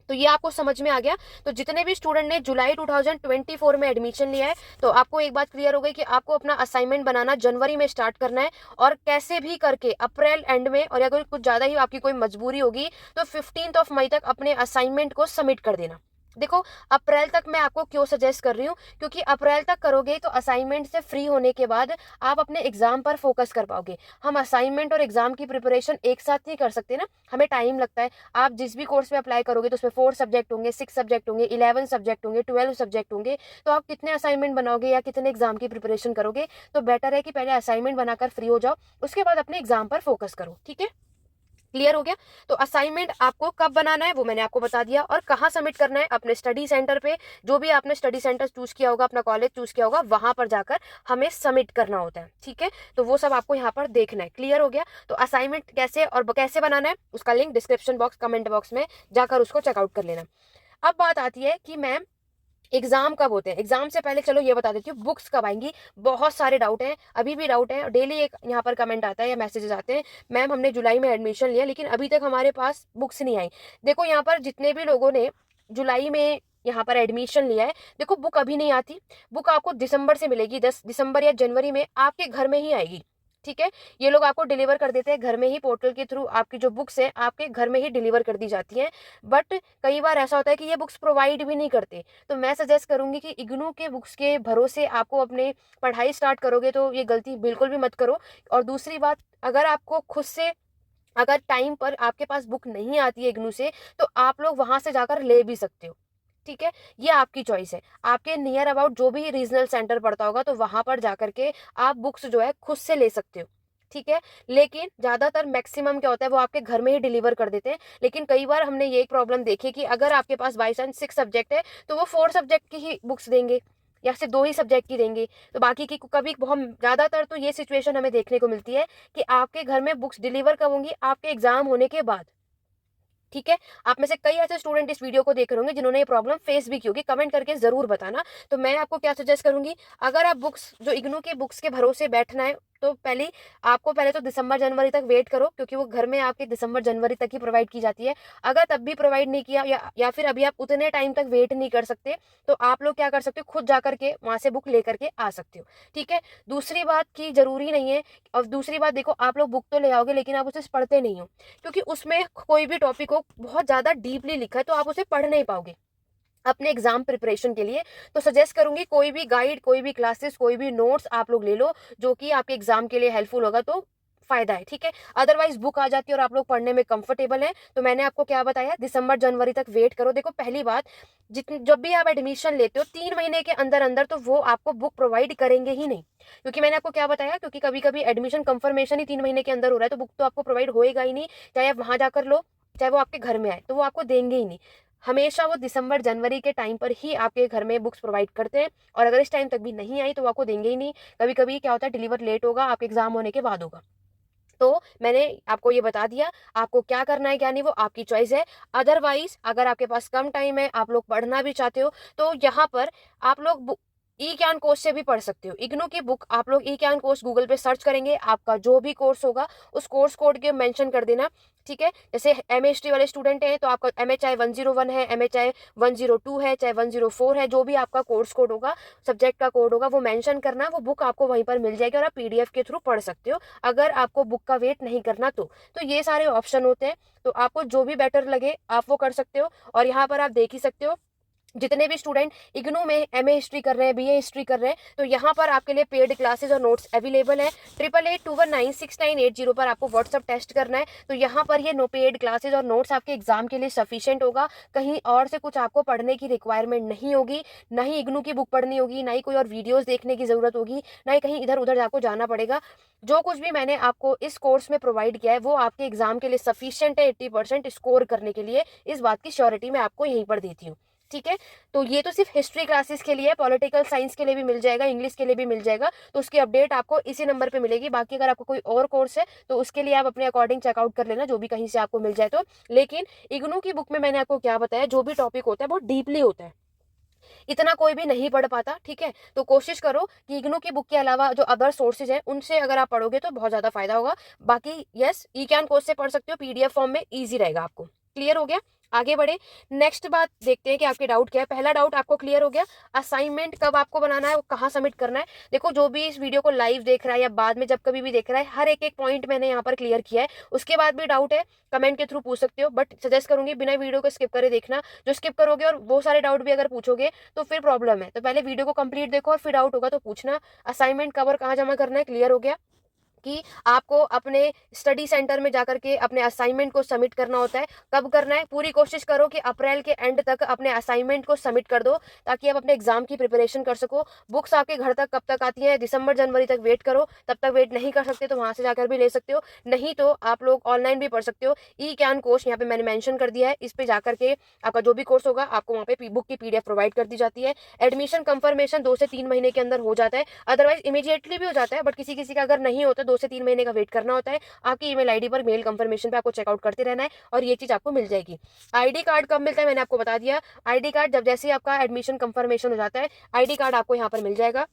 [SPEAKER 1] तो ये आपको समझ में आ गया। तो जितने भी स्टूडेंट ने जुलाई 2024 में एडमिशन लिया है, तो आपको एक बात क्लियर हो गई कि आपको अपना असाइनमेंट बनाना जनवरी में स्टार्ट करना है और कैसे भी करके अप्रैल एंड में, और अगर कुछ ज़्यादा ही आपकी कोई मजबूरी होगी तो 15 मई तक अपने असाइनमेंट को सबमिट कर देना। देखो अप्रैल तक मैं आपको क्यों सजेस्ट कर रही हूँ, क्योंकि अप्रैल तक करोगे तो असाइनमेंट से फ्री होने के बाद आप अपने एग्जाम पर फोकस कर पाओगे। हम असाइनमेंट और एग्जाम की प्रिपरेशन एक साथ नहीं कर सकते ना, हमें टाइम लगता है। आप जिस भी कोर्स में अप्लाई करोगे तो उसमें 4 सब्जेक्ट होंगे, 6 सब्जेक्ट होंगे, 11 सब्जेक्ट होंगे, 12 सब्जेक्ट होंगे। तो आप कितने असाइनमेंट बनाओगे या कितने एग्जाम की प्रिपरेशन करोगे? तो बेटर है कि पहले असाइनमेंट बनाकर फ्री हो जाओ, उसके बाद अपने एग्जाम पर फोकस करो। ठीक है, क्लियर हो गया? तो असाइनमेंट आपको कब बनाना है वो मैंने आपको बता दिया, और कहाँ सबमिट करना है, अपने स्टडी सेंटर पे। जो भी आपने स्टडी सेंटर चूज किया होगा, अपना कॉलेज चूज किया होगा, वहां पर जाकर हमें सबमिट करना होता है। ठीक है, तो वो सब आपको यहाँ पर देखना है। क्लियर हो गया? तो असाइनमेंट कैसे और कैसे बनाना है उसका link description box comment box में जाकर उसको चेकआउट कर लेना। अब बात आती है कि मैम एग्जाम कब होते हैं। एग्जाम से पहले चलो ये बता देती हूँ बुक्स कब आएंगी। बहुत सारे डाउट हैं, अभी भी डाउट है, डेली एक यहाँ पर कमेंट आता है या मैसेजेस आते हैं, मैम हमने जुलाई में एडमिशन लिया लेकिन अभी तक हमारे पास बुक्स नहीं आई। देखो यहाँ पर जितने भी लोगों ने जुलाई में यहाँ पर एडमिशन लिया है, देखो बुक अभी नहीं आती, बुक आपको दिसंबर से मिलेगी। 10 दिसंबर या जनवरी में आपके घर में ही आएगी। ठीक है, ये लोग आपको डिलीवर कर देते हैं घर में ही, पोर्टल के थ्रू आपकी जो बुक्स हैं आपके घर में ही डिलीवर कर दी जाती हैं। बट कई बार ऐसा होता है कि ये बुक्स प्रोवाइड भी नहीं करते। तो मैं सजेस्ट करूंगी कि इग्नू के बुक्स के भरोसे आपको अपने पढ़ाई स्टार्ट करोगे तो ये गलती बिल्कुल भी मत करो। और दूसरी बात, अगर आपको खुद से अगर टाइम पर आपके पास बुक नहीं आती है इग्नू से, तो आप लोग वहां से जाकर ले भी सकते हो। ठीक है, ये आपकी चॉइस है। आपके नियर अबाउट जो भी रीजनल सेंटर पड़ता होगा तो वहां पर जाकर के आप बुक्स जो है खुद से ले सकते हो। ठीक है, लेकिन ज्यादातर मैक्सिमम क्या होता है वो आपके घर में ही डिलीवर कर देते हैं। लेकिन कई बार हमने ये एक प्रॉब्लम देखी कि अगर आपके पास बाई चांस 6 सब्जेक्ट है तो वो 4 सब्जेक्ट की ही बुक्स देंगे। या सिर्फ 2 ही सब्जेक्ट की देंगे, तो बाकी की कभी बहुत ज़्यादातर तो ये सिचुएशन हमें देखने को मिलती है कि आपके घर में बुक्स डिलीवर कब होंगी? आपके एग्ज़ाम होने के बाद। ठीक है? आप में से कई ऐसे स्टूडेंट इस वीडियो को देख रहे होंगे जिन्होंने ये प्रॉब्लम फेस भी की होगी, कमेंट करके ज़रूर बताना। तो मैं आपको क्या सजेस्ट करूँगी, अगर आप बुक्स जो इग्नू के बुक्स के भरोसे बैठना है, तो पहले तो दिसंबर-जनवरी तक वेट करो, क्योंकि वो घर में आपके दिसंबर-जनवरी तक ही प्रोवाइड की जाती है। अगर तब भी प्रोवाइड नहीं किया या फिर अभी आप उतने टाइम तक वेट नहीं कर सकते, तो आप लोग क्या कर सकते हो, खुद जाकर के वहाँ से बुक लेकर के आ सकते हो। ठीक है? दूसरी बात कि ज़रूरी नहीं है, और दूसरी बात देखो, आप लोग बुक तो ले आओगे लेकिन आप उसे पढ़ते नहीं हो, क्योंकि उसमें कोई भी टॉपिक हो बहुत ज़्यादा डीपली लिखा है, तो आप उसे पढ़ नहीं पाओगे अपने एग्जाम प्रिपरेशन के लिए। तो सजेस्ट करूंगी कोई भी गाइड, कोई भी क्लासेस, कोई भी नोट्स आप लोग ले लो जो कि आपके एग्जाम के लिए हेल्पफुल होगा, तो फायदा है। ठीक है? अदरवाइज बुक आ जाती है और आप लोग पढ़ने में कंफर्टेबल हैं, तो मैंने आपको क्या बताया, दिसंबर जनवरी तक वेट करो। देखो, पहली बात, जितनी जब भी आप एडमिशन लेते हो 3 महीने के अंदर अंदर तो वो आपको बुक प्रोवाइड करेंगे ही नहीं, क्योंकि मैंने आपको क्या बताया, क्योंकि कभी कभी एडमिशन कंफर्मेशन ही 3 महीने के अंदर हो रहा है, तो बुक तो आपको प्रोवाइड होएगा ही नहीं, चाहे आप वहां जाकर लो, चाहे वो आपके घर में आए, तो वो आपको देंगे ही नहीं। हमेशा वो दिसंबर जनवरी के टाइम पर ही आपके घर में बुक्स प्रोवाइड करते हैं, और अगर इस टाइम तक भी नहीं आई तो वो आपको देंगे ही नहीं। कभी कभी क्या होता है, डिलीवर लेट होगा, आपके एग्जाम होने के बाद होगा। तो मैंने आपको ये बता दिया, आपको क्या करना है क्या नहीं वो आपकी चॉइस है। अदरवाइज अगर आपके पास कम टाइम है, आप लोग पढ़ना भी चाहते हो, तो यहाँ पर आप लोग ई ज्ञान कोर्स से भी पढ़ सकते हो। इग्नू की बुक आप लोग ई ज्ञान कोर्स गूगल पे सर्च करेंगे, आपका जो भी कोर्स होगा उस कोर्स कोड के मेंशन कर देना। ठीक है? जैसे MA हिस्ट्री वाले स्टूडेंट हैं तो आपका MA चाहे 101 है, MA चाहे 102 है, चाहे 104 है, जो भी आपका कोर्स कोड होगा, सब्जेक्ट का कोड होगा, वो मेंशन करना। वो बुक आपको वहीं पर मिल जाएगी और आप PDF के थ्रू पढ़ सकते हो, अगर आपको बुक का वेट नहीं करना तो ये सारे ऑप्शन होते हैं। तो आपको जो भी बेटर लगे आप वो कर सकते हो। और यहाँ पर आप देख ही सकते हो, जितने भी स्टूडेंट इग्नू में MA हिस्ट्री कर रहे हैं, BA हिस्ट्री कर रहे हैं, तो यहाँ पर आपके लिए पेड क्लासेस और नोट्स अवेलेबल है। 8881969980 पर आपको व्हाट्सअप टेस्ट करना है, तो यहाँ पर ये नो पेड क्लासेस और नोट्स आपके एग्जाम के लिए सफिशिएंट होगा। कहीं और से कुछ आपको पढ़ने की रिक्वायरमेंट नहीं होगी, ना ही इग्नू की बुक पढ़नी होगी, ना ही कोई और वीडियोज देखने की जरूरत होगी, ना ही कहीं इधर उधर आपको जाना पड़ेगा। जो कुछ भी मैंने आपको इस कोर्स में प्रोवाइड किया है वो आपके एग्जाम के लिए सफिशियंट है, 80% स्कोर करने के लिए। इस बात की श्योरिटी मैं आपको यहीं पर देती हूँ। ठीक है? तो ये तो सिर्फ हिस्ट्री क्लासेस के लिए, पॉलिटिकल साइंस के लिए भी मिल जाएगा, इंग्लिश के लिए भी मिल जाएगा, तो उसकी अपडेट आपको इसी नंबर पे मिलेगी। बाकी अगर आपको कोई और कोर्स है तो उसके लिए आप अपने अकॉर्डिंग चेकआउट कर लेना, जो भी कहीं से आपको मिल जाए तो। लेकिन इग्नू की बुक में मैंने आपको क्या बताया, जो भी टॉपिक होता है बहुत डीपली होता है, इतना कोई भी नहीं पढ़ पाता। ठीक है? तो कोशिश करो कि इग्नू की बुक के अलावा जो अदर सोर्सेज है उनसे अगर आप पढ़ोगे तो बहुत ज्यादा फायदा होगा। बाकी यस, ई कैन कोर्स से पढ़ सकते हो, PDF फॉर्म में ईजी रहेगा आपको। क्लियर हो गया? आगे बढ़े, नेक्स्ट बात देखते हैं कि आपके डाउट क्या है। पहला डाउट आपको क्लियर हो गया, असाइनमेंट कब आपको बनाना है, वो कहाँ सबमिट करना है। देखो, जो भी इस वीडियो को लाइव देख रहा है या बाद में जब कभी भी देख रहा है, हर एक एक पॉइंट मैंने यहाँ पर क्लियर किया है। उसके बाद भी डाउट है, कमेंट के थ्रू पूछ सकते हो, बट सजेस्ट करूंगी बिना वीडियो को स्किप करे देखना। जो स्किप करोगे और वो सारे डाउट भी अगर पूछोगे तो फिर प्रॉब्लम है। तो पहले वीडियो को कंप्लीट देखो और फिर डाउट होगा तो पूछना। असाइनमेंट कब और कहाँ जमा करना है क्लियर हो गया, कि आपको अपने स्टडी सेंटर में जाकर के अपने असाइनमेंट को सबमिट करना होता है। कब करना है, पूरी कोशिश करो कि अप्रैल के एंड तक अपने असाइनमेंट को सबमिट कर दो, ताकि आप अपने एग्जाम की प्रिपरेशन कर सको। बुक्स आपके घर तक कब तक आती है, दिसंबर जनवरी तक वेट करो। तब तक वेट नहीं कर सकते तो वहां से जाकर भी ले सकते हो, नहीं तो आप लोग ऑनलाइन भी पढ़ सकते हो। ई कैन कोर्स यहाँ पे मैंने मेंशन कर दिया है, इस पे जाकर के आपका जो भी कोर्स होगा आपको वहाँ पे बुक की PDF प्रोवाइड कर दी जाती है। एडमिशन कंफर्मेशन 2 से 3 महीने के अंदर हो जाता है, अदरवाइज इमीडिएटली भी हो जाता है, बट किसी किसी का अगर नहीं होता 2 से 3 महीने का वेट करना होता है। आपकी ईमेल आईडी पर मेल कंफर्मेशन पे आपको चेकआउट करते रहना है और ये चीज आपको मिल जाएगी। ID कार्ड कब मिलता है मैंने आपको बता दिया। ID कार्ड जब जैसे ही आपका एडमिशन कंफर्मेशन हो जाता है, ID कार्ड आपको यहाँ पर मिल जाएगा।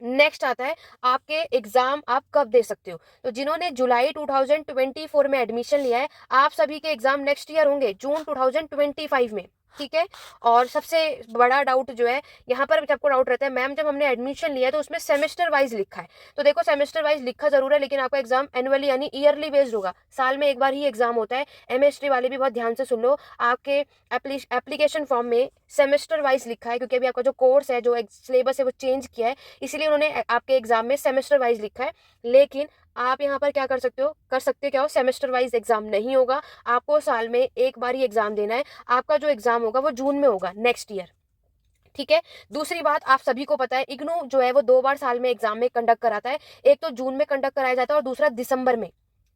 [SPEAKER 1] नेक्स्ट आता है आपके एग्जाम आप कब दे सकते हो। तो जिन्होंने जुलाई 2024 में एडमिशन लिया है, आप सभी के एग्जाम नेक्स्ट ईयर होंगे जून 2025 में। ठीक है? और सबसे बड़ा डाउट जो है यहाँ पर आपको डाउट रहता है, मैम जब हमने एडमिशन लिया है तो उसमें सेमेस्टर वाइज लिखा है। तो देखो, सेमेस्टर वाइज लिखा जरूर है, लेकिन आपका एग्जाम एनुअली यानी ईयरली बेस्ड होगा, साल में एक बार ही एग्जाम होता है। MA हिस्ट्री वाले भी बहुत ध्यान से सुन लो, आपके एप्लीकेशन फॉर्म में सेमेस्टर वाइज लिखा है, क्योंकि अभी आपका जो कोर्स है, जो सिलेबस है, वो चेंज किया है, इसलिए उन्होंने आपके एग्जाम में सेमेस्टर वाइज लिखा है। लेकिन आप यहाँ पर क्या कर सकते हो, क्या हो, सेमेस्टर वाइज एग्जाम नहीं होगा, आपको साल में एक बार ही एग्जाम देना है। आपका जो एग्जाम होगा वो जून में होगा नेक्स्ट ईयर। ठीक है? दूसरी बात, आप सभी को पता है इग्नू जो है वो 2 बार साल में एग्जाम में कंडक्ट कराता है, एक तो जून में कंडक्ट कराया जाता है और दूसरा दिसंबर में।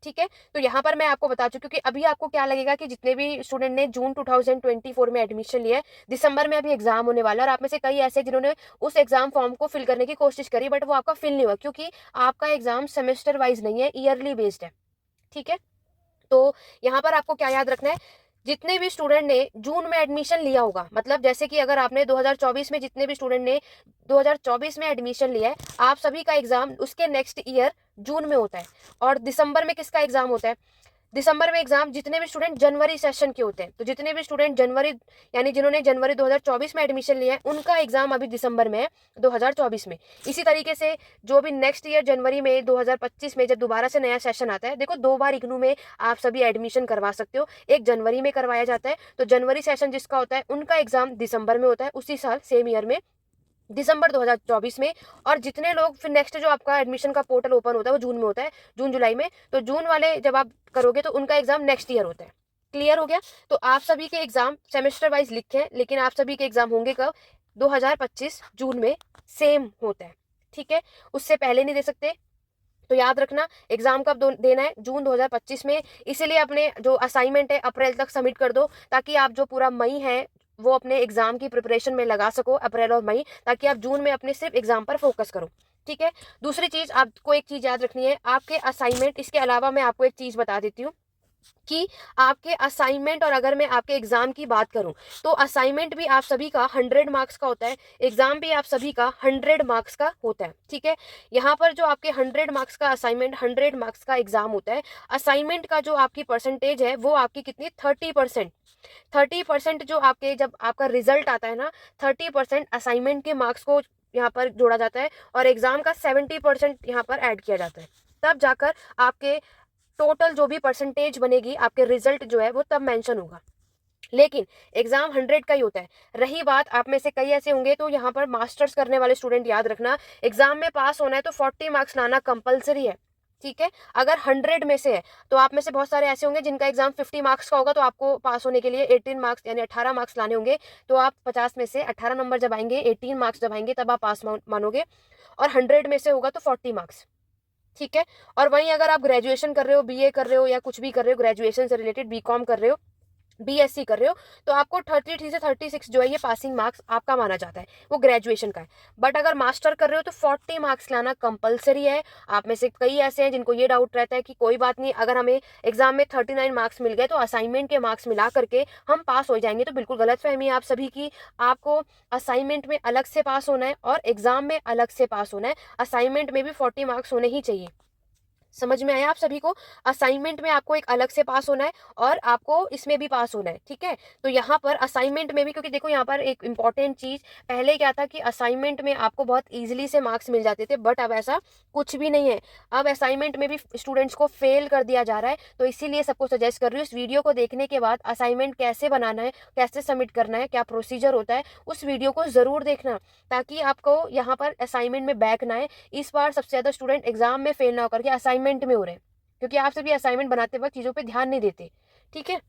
[SPEAKER 1] ठीक है। तो यहाँ पर मैं आपको बता चुकी हूँ कि अभी आपको क्या लगेगा कि जितने भी स्टूडेंट ने जून 2024 में एडमिशन लिया है, दिसंबर में अभी एग्जाम होने वाला है, और आप में से कई ऐसे जिन्होंने उस एग्जाम फॉर्म को फिल करने की कोशिश करी बट वो आपका फिल नहीं हुआ, क्योंकि आपका एग्जाम सेमेस्टर वाइज नहीं है, ईयरली बेस्ड है। ठीक है। तो यहाँ पर आपको क्या याद रखना है, जितने भी स्टूडेंट ने जून में एडमिशन लिया होगा, मतलब जैसे कि अगर आपने 2024 में, जितने भी स्टूडेंट ने 2024 में एडमिशन लिया है, आप सभी का एग्जाम उसके नेक्स्ट ईयर जून में होता है। और दिसंबर में किसका एग्जाम होता है? दिसंबर में एग्जाम जितने भी स्टूडेंट जनवरी सेशन के होते हैं, तो जितने भी स्टूडेंट जनवरी, यानी जिन्होंने जनवरी 2024 में एडमिशन लिया है, उनका एग्जाम अभी दिसंबर में है 2024 में। इसी तरीके से जो भी नेक्स्ट ईयर जनवरी में 2025 में जब दोबारा से नया सेशन आता है, देखो 2 बार इग्नू में आप सभी एडमिशन करवा सकते हो, एक जनवरी में करवाया जाता है, तो जनवरी सेशन जिसका होता है उनका एग्जाम दिसंबर में होता है, उसी साल सेम ईयर में दिसंबर 2024 में। और जितने लोग फिर नेक्स्ट जो आपका एडमिशन का पोर्टल ओपन होता है वो जून में होता है, जून जुलाई में, तो जून वाले जब आप करोगे तो उनका एग्जाम नेक्स्ट ईयर होता है। क्लियर हो गया? तो आप सभी के एग्जाम सेमेस्टर वाइज लिखे हैं, लेकिन आप सभी के एग्जाम होंगे कब? 2025 जून में सेम होता है। ठीक है, उससे पहले नहीं दे सकते। तो याद रखना एग्जाम कब देना है? जून 2025 में। इसीलिए अपने जो असाइनमेंट है अप्रैल तक सबमिट कर दो, ताकि आप जो पूरा मई है वो अपने एग्जाम की प्रिपरेशन में लगा सको, अप्रैल और मई, ताकि आप जून में अपने सिर्फ एग्जाम पर फोकस करो। ठीक है। दूसरी चीज, आपको एक चीज याद रखनी है, आपके असाइनमेंट, इसके अलावा मैं आपको एक चीज बता देती हूँ कि आपके असाइनमेंट, और अगर मैं आपके एग्जाम की बात करूं तो असाइनमेंट भी आप सभी का 100 मार्क्स का होता है, एग्जाम भी आप सभी का 100 मार्क्स का होता है। ठीक है। यहाँ पर जो आपके 100 मार्क्स का असाइनमेंट, 100 मार्क्स का एग्जाम होता है, असाइनमेंट का जो आपकी परसेंटेज है वो आपकी कितनी? 30%। 30% जो आपके, जब आपका रिजल्ट आता है ना, 30% असाइनमेंट के मार्क्स को यहाँ पर जोड़ा जाता है, और एग्जाम का 70% यहाँ पर ऐड किया जाता है। तब जाकर आपके टोटल जो भी परसेंटेज बनेगी, आपके रिजल्ट जो है वो तब मेंशन होगा। लेकिन एग्जाम 100 का ही होता है। रही बात, आप में से कई ऐसे होंगे, तो यहाँ पर मास्टर्स करने वाले स्टूडेंट याद रखना, एग्जाम में पास होना है तो 40 मार्क्स लाना कंपलसरी है। ठीक है। अगर 100 में से है तो आप में से बहुत सारे ऐसे होंगे जिनका एग्जाम 50 मार्क्स का होगा, तो आपको पास होने के लिए 18 मार्क्स यानी 18 मार्क्स लाने होंगे। तो आप 50 में से 18 नंबर जब आएंगे, 18 मार्क्स जब आएंगे, तब आप पास मानोगे। और 100 में से होगा तो 40 मार्क्स। ठीक है। और वहीं अगर आप ग्रेजुएशन कर रहे हो, बीए कर रहे हो, या कुछ भी कर रहे हो ग्रेजुएशन से रिलेटेड, बीकॉम कर रहे हो, बीएससी कर रहे हो, तो आपको 33 से 36 जो है ये पासिंग मार्क्स आपका माना जाता है, वो ग्रेजुएशन का है। बट अगर मास्टर कर रहे हो तो 40 मार्क्स लाना कंपलसरी है। आप में से कई ऐसे हैं जिनको ये डाउट रहता है कि कोई बात नहीं, अगर हमें एग्जाम में 39 मार्क्स मिल गए तो असाइनमेंट के मार्क्स मिला करके हम पास हो जाएंगे। तो बिल्कुल गलत फहमी है आप सभी की। आपको असाइनमेंट में अलग से पास होना है और एग्जाम में अलग से पास होना है। असाइनमेंट में भी 40 मार्क्स होने ही चाहिए। समझ में आया आप सभी को? असाइनमेंट में आपको एक अलग से पास होना है और आपको इसमें भी पास होना है। ठीक है। तो यहाँ पर असाइनमेंट में भी, क्योंकि देखो यहाँ पर एक इंपॉर्टेंट चीज, पहले क्या था कि असाइनमेंट में आपको बहुत इजीली से मार्क्स मिल जाते थे, बट अब ऐसा कुछ भी नहीं है। अब असाइनमेंट में भी स्टूडेंट्स को फेल कर दिया जा रहा है। तो इसीलिए सबको सजेस्ट कर रही हूँ, इस वीडियो को देखने के बाद असाइनमेंट कैसे बनाना है, कैसे सबमिट करना है, क्या प्रोसीजर होता है, उस वीडियो को जरूर देखना, ताकि आपको यहाँ पर असाइनमेंट में बैक ना आए। इस बार सबसे ज्यादा स्टूडेंट एग्जाम में फेल ना होकर के असाइनमेंट में हो रहे हैं, क्योंकि आप सभी असाइनमेंट बनाते वक्त चीजों पे ध्यान नहीं देते। ठीक है।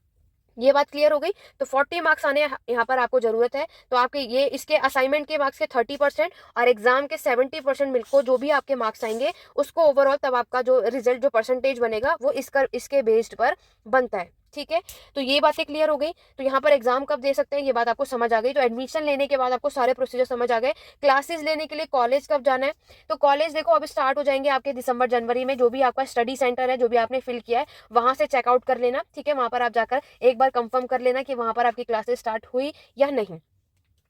[SPEAKER 1] ये बात क्लियर हो गई? तो 40 मार्क्स आने यहाँ पर आपको जरूरत है। तो आपके ये, इसके असाइनमेंट के मार्क्स के 30% और एग्जाम के 70% मिलकर जो भी आपके मार्क्स आएंगे, उसको ओवरऑल तब आपका जो रिजल्ट, जो परसेंटेज बनेगा, वो इसके बेस्ड पर बनता है। ठीक है। तो ये बातें क्लियर हो गई। तो यहाँ पर एग्जाम कब दे सकते हैं ये बात आपको समझ आ गई। तो एडमिशन लेने के बाद आपको सारे प्रोसीजर समझ आ गए। क्लासेस लेने के लिए कॉलेज कब जाना है? तो कॉलेज देखो अब स्टार्ट हो जाएंगे आपके दिसंबर जनवरी में। जो भी आपका स्टडी सेंटर है, जो भी आपने फिल किया है, वहां से चेकआउट कर लेना। ठीक है। वहां पर आप जाकर एक बार कंफर्म कर लेना कि वहां पर आपकी क्लासेस स्टार्ट हुई या नहीं।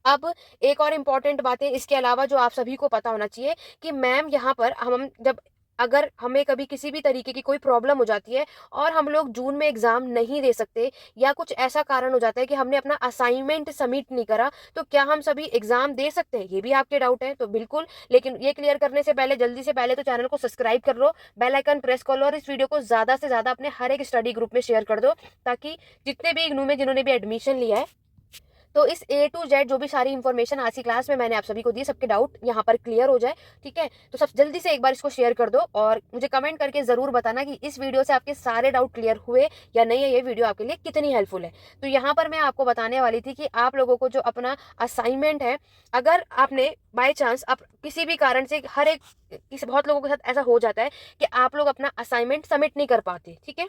[SPEAKER 1] अब एक और इम्पॉर्टेंट बात है इसके अलावा जो आप सभी को पता होना चाहिए कि मैम यहाँ पर हम जब, अगर हमें कभी किसी भी तरीके की कोई प्रॉब्लम हो जाती है और हम लोग जून में एग्जाम नहीं दे सकते, या कुछ ऐसा कारण हो जाता है कि हमने अपना असाइनमेंट सबमिट नहीं करा, तो क्या हम सभी एग्जाम दे सकते हैं? ये भी आपके डाउट है, तो बिल्कुल। लेकिन ये क्लियर करने से पहले, जल्दी से पहले तो चैनल को सब्सक्राइब कर लो, बेल आइकन प्रेस कर लो, और इस वीडियो को ज्यादा से ज्यादा अपने हर एक स्टडी ग्रुप में शेयर कर दो, ताकि जितने भी इग्नू में जिन्होंने भी एडमिशन लिया है तो इस A to Z जो भी सारी इन्फॉर्मेशन आज की क्लास में मैंने आप सभी को दी, सबके डाउट यहाँ पर क्लियर हो जाए, ठीक है। तो सब जल्दी से एक बार इसको शेयर कर दो और मुझे कमेंट करके ज़रूर बताना कि इस वीडियो से आपके सारे डाउट क्लियर हुए या नहीं है, ये वीडियो आपके लिए कितनी हेल्पफुल है। तो यहाँ पर मैं आपको बताने वाली थी कि आप लोगों को जो अपना असाइनमेंट है, अगर आपने बाय चांस आप किसी भी कारण से, हर एक किसी बहुत लोगों के साथ ऐसा हो जाता है कि आप लोग अपना असाइनमेंट सबमिट नहीं कर पाते, ठीक है।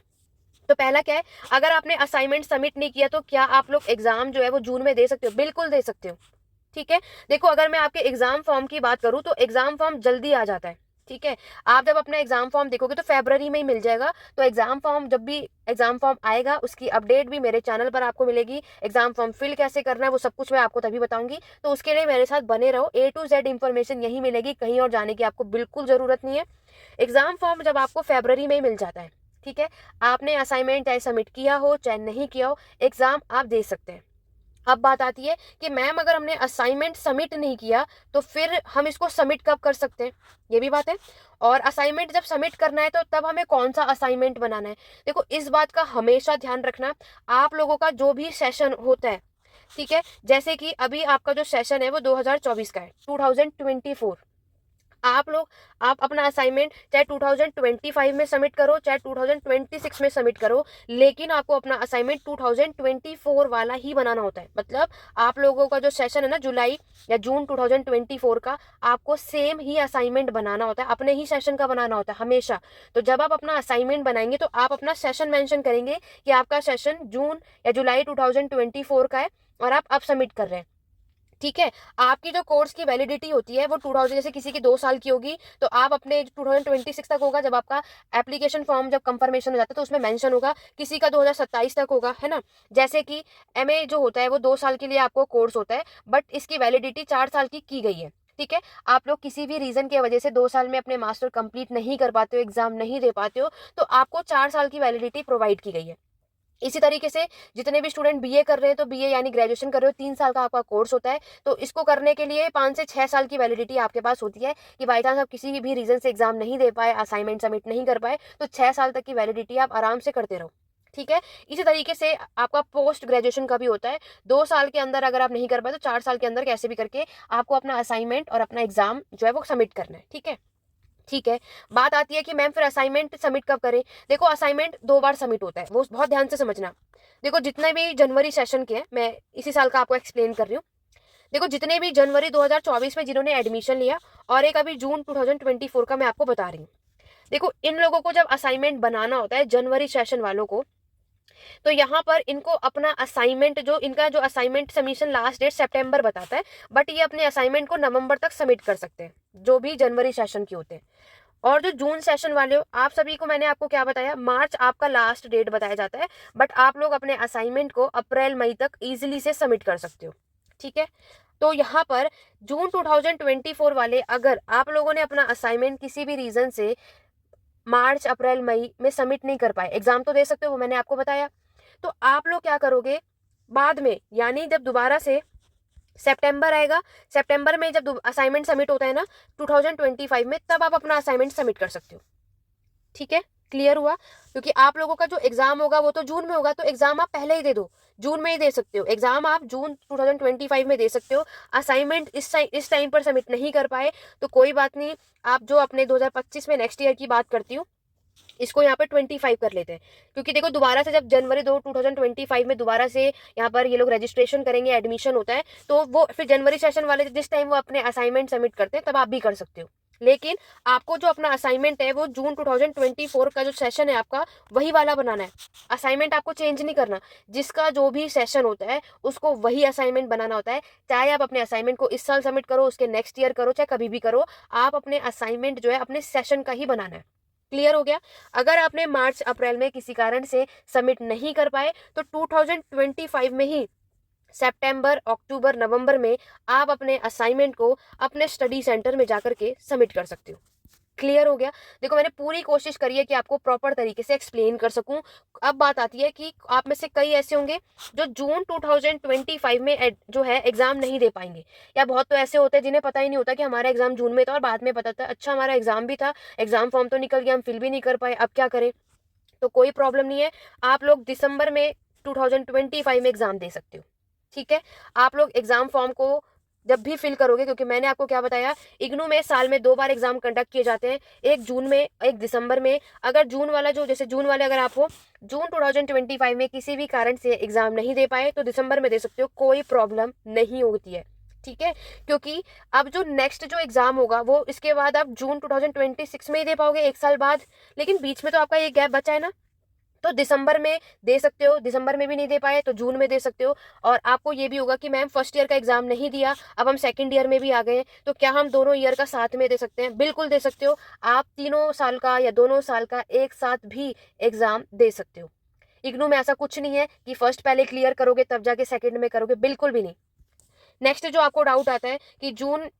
[SPEAKER 1] तो पहला क्या है, अगर आपने असाइनमेंट सबमिट नहीं किया तो क्या आप लोग एग्जाम जो है वो जून में दे सकते हो? बिल्कुल दे सकते हो, ठीक है। देखो, अगर मैं आपके एग्जाम फॉर्म की बात करूं तो एग्जाम फॉर्म जल्दी आ जाता है, ठीक है। आप जब अपना एग्जाम फॉर्म देखोगे तो फरवरी में ही मिल जाएगा। तो एग्जाम फॉर्म, जब भी एग्जाम फॉर्म आएगा उसकी अपडेट भी मेरे चैनल पर आपको मिलेगी। एग्जाम फॉर्म फिल कैसे करना है वो सब कुछ मैं आपको तभी बताऊंगी। तो उसके लिए मेरे साथ बने रहो, A to Z इन्फॉर्मेशन यही मिलेगी, कहीं और जाने की आपको बिल्कुल जरूरत नहीं है। एग्जाम फॉर्म जब आपको फरवरी में ही मिल जाता है, ठीक है, आपने असाइनमेंट चाहे सबमिट किया हो चाहे नहीं किया हो, एग्जाम आप दे सकते हैं। अब बात आती है कि मैम अगर हमने असाइनमेंट सबमिट नहीं किया तो फिर हम इसको सबमिट कब कर सकते हैं, ये भी बात है। और असाइनमेंट जब सबमिट करना है तो तब हमें कौन सा असाइनमेंट बनाना है? देखो, इस बात का हमेशा ध्यान रखना, आप लोगों का जो भी सेशन होता है, ठीक है, जैसे कि अभी आपका जो सेशन है वो 2024 का है, 2024। आप अपना असाइनमेंट चाहे 2025 में सबमिट करो चाहे 2026 में सबमिट करो, लेकिन आपको अपना असाइनमेंट 2024 वाला ही बनाना होता है। मतलब आप लोगों का जो सेशन है ना, जुलाई या जून 2024 का, आपको सेम ही असाइनमेंट बनाना होता है, अपने ही सेशन का बनाना होता है हमेशा। तो जब आप अपना असाइनमेंट बनाएंगे तो आप अपना सेशन मेंशन करेंगे कि आपका सेशन जून या जुलाई 2024 का है और आप अब सबमिट कर रहे हैं, ठीक है। आपकी जो कोर्स की वैलिडिटी होती है वो 2000, जैसे किसी की 2 साल की होगी तो आप अपने 2026 तक होगा, जब आपका एप्लीकेशन फॉर्म जब कंफर्मेशन हो जाता है तो उसमें मेंशन होगा। किसी का 2027 तक होगा, है ना। जैसे कि MA जो होता है वो 2 साल के लिए आपको कोर्स होता है, बट इसकी वैलिडिटी 4 साल की गई है, ठीक है। आप लोग किसी भी रीजन की वजह से 2 साल में अपने मास्टर कंप्लीट नहीं कर पाते हो, एग्जाम नहीं दे पाते हो, तो आपको 4 साल की वैलिडिटी प्रोवाइड की गई है। इसी तरीके से जितने भी स्टूडेंट BA कर रहे हैं तो BA यानी ग्रेजुएशन कर रहे हो, 3 साल का आपका कोर्स होता है। तो इसको करने के लिए 5 से 6 साल की वैलिडिटी आपके पास होती है कि बाई चांस आप किसी भी रीजन से एग्जाम नहीं दे पाए, असाइनमेंट सबमिट नहीं कर पाए, तो 6 साल तक की वैलिडिटी आप आराम से करते रहो, ठीक है। इसी तरीके से आपका पोस्ट ग्रेजुएशन का भी होता है। 2 साल के अंदर अगर आप नहीं कर पाए तो 4 साल के अंदर कैसे भी करके आपको अपना असाइनमेंट और अपना एग्जाम जो है वो सबमिट करना है, ठीक है। ठीक है, बात आती है कि मैम फिर असाइनमेंट सबमिट कब करें? देखो, असाइनमेंट 2 बार सबमिट होता है, वो बहुत ध्यान से समझना। देखो, जितने भी जनवरी सेशन के हैं, मैं इसी साल का आपको एक्सप्लेन कर रही हूँ। देखो, जितने भी जनवरी 2024 में जिन्होंने एडमिशन लिया और एक अभी जून 2024 का मैं आपको बता रही हूँ। देखो, इन लोगों को जब असाइनमेंट बनाना होता है, जनवरी सेशन वालों को, तो यहाँ पर इनको अपना असाइनमेंट, जो इनका जो असाइनमेंट सबमिशन लास्ट डेट सितंबर बताता है, बट ये अपने असाइनमेंट को नवंबर तक सबमिट कर सकते हैं, जो भी जनवरी सेशन के होते हैं। और जो जून सेशन वाले हो, आप सभी को मैंने आपको क्या बताया, मार्च आपका लास्ट डेट बताया जाता है, बट आप लोग अपने असाइनमेंट को अप्रैल मई तक इजीली से सबमिट कर सकते हो, ठीक है। तो यहाँ पर जून 2024 वाले, अगर आप लोगों ने अपना असाइनमेंट किसी भी रीजन से मार्च अप्रैल मई में सबमिट नहीं कर पाए, एग्जाम तो दे सकते हो, वो मैंने आपको बताया। तो आप लोग क्या करोगे बाद में, यानी जब दोबारा से सितंबर आएगा, सितंबर में जब असाइनमेंट सबमिट होता है ना 2025 में, तब आप अपना असाइनमेंट सबमिट कर सकते हो, ठीक है। क्लियर हुआ? क्योंकि आप लोगों का जो एग्जाम होगा वो तो जून में होगा, तो एग्जाम आप पहले ही दे दो, जून में ही दे सकते हो एग्जाम, आप जून 2025 में दे सकते हो। असाइनमेंट इस टाइम पर सबमिट नहीं कर पाए तो कोई बात नहीं, आप जो अपने 2025 में नेक्स्ट ईयर की बात करती हूँ, इसको यहाँ पे 25 कर लेते हैं। क्योंकि देखो, दोबारा से जब जनवरी 2025 में दोबारा से यहाँ पर ये लोग रजिस्ट्रेशन करेंगे, एडमिशन होता है, तो वो फिर जनवरी सेशन वाले जिस टाइम वो अपने असाइनमेंट सबमिट करते हैं तब आप भी कर सकते हो। लेकिन आपको जो अपना असाइनमेंट है वो जून 2024 का जो सेशन है आपका, वही वाला बनाना है। असाइनमेंट आपको चेंज नहीं करना, जिसका जो भी सेशन होता है उसको वही असाइनमेंट बनाना होता है। चाहे आप अपने असाइनमेंट को इस साल सबमिट करो, उसके नेक्स्ट ईयर करो, चाहे कभी भी करो, आप अपने असाइनमेंट जो है अपने सेशन का ही बनाना है। क्लियर हो गया? अगर आपने मार्च अप्रैल में किसी कारण से सबमिट नहीं कर पाए तो 2025 में ही सितंबर अक्टूबर नवंबर में आप अपने असाइनमेंट को अपने स्टडी सेंटर में जाकर के सबमिट कर सकते हो। क्लियर हो गया? देखो, मैंने पूरी कोशिश करी है कि आपको प्रॉपर तरीके से एक्सप्लेन कर सकूं। अब बात आती है कि आप में से कई ऐसे होंगे जो जून 2025 में जो है एग्जाम नहीं दे पाएंगे, या बहुत तो ऐसे होते हैं जिन्हें पता ही नहीं होता कि हमारा एग्जाम जून में था और बाद में पता था अच्छा हमारा एग्जाम भी था, एग्जाम फॉर्म तो निकल गया, हम फिल भी नहीं कर पाए, अब क्या करें। तो कोई प्रॉब्लम नहीं है, आप लोग दिसंबर में 2025 में एग्जाम दे सकते हो, ठीक है, आप लोग एग्जाम फॉर्म को जब भी फिल करोगे, क्योंकि मैंने आपको क्या बताया, इग्नू में साल में 2 बार एग्जाम कंडक्ट किए जाते हैं, एक जून में, एक दिसंबर में। अगर जून वाला जो, जैसे जून वाले अगर आपको जून 2025 में किसी भी कारण से एग्जाम नहीं दे पाए तो दिसंबर में दे सकते हो, कोई प्रॉब्लम नहीं होती है। ठीक है, क्योंकि अब जो नेक्स्ट जो एग्जाम होगा वो इसके बाद आप जून 2026 में ही दे पाओगे, 1 साल बाद। लेकिन बीच में तो आपका ये गैप बचा है ना, तो दिसंबर में दे सकते हो, दिसंबर में भी नहीं दे पाए तो जून में दे सकते हो। और आपको ये भी होगा कि मैम फर्स्ट ईयर का एग्जाम नहीं दिया, अब हम सेकंड ईयर में भी आ गए हैं, तो क्या हम दोनों ईयर का साथ में दे सकते हैं? बिल्कुल दे सकते हो। आप तीनों साल का या दोनों साल का एक साथ भी एग्जाम दे सकते हो। इग्नू में ऐसा कुछ नहीं है कि फर्स्ट पहले क्लियर करोगे तब जाके सेकंड में करोगे, बिल्कुल भी नहीं। नेक्स्ट जो आपको डाउट आता है कि जून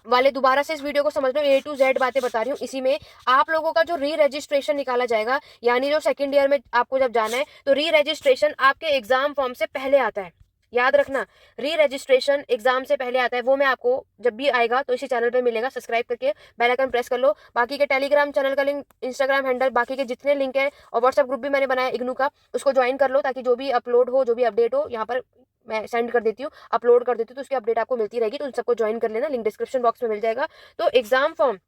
[SPEAKER 1] वाले, दोबारा से इस वीडियो को समझ लो, A to Z बातें बता रही हूँ। इसी में आप लोगों का जो री रजिस्ट्रेशन निकाला जाएगा, यानी जो सेकंड ईयर में आपको जब जाना है तो री रजिस्ट्रेशन आपके एग्जाम फॉर्म से पहले आता है। याद रखना, री रजिस्ट्रेशन एग्जाम से पहले आता है। वो मैं आपको जब भी आएगा तो इसी चैनल पे मिलेगा। सब्सक्राइब करके बेल आइकन प्रेस कर लो। बाकी के टेलीग्राम चैनल का लिंक, इंस्टाग्राम हैंडल, बाकी के जितने लिंक है, और व्हाट्सएप ग्रुप भी मैंने बनाया इग्नू का, उसको ज्वाइन कर लो, ताकि जो भी अपलोड हो, जो भी अपडेट हो, यहाँ पर मैं सेंड कर देती हूँ, अपलोड कर देती हूँ, तो उसकी अपडेट आपको मिलती रहेगी। तो उन सबको ज्वाइन कर लेना, लिंक डिस्क्रिप्शन बॉक्स में मिल जाएगा। तो एग्जाम फॉर्म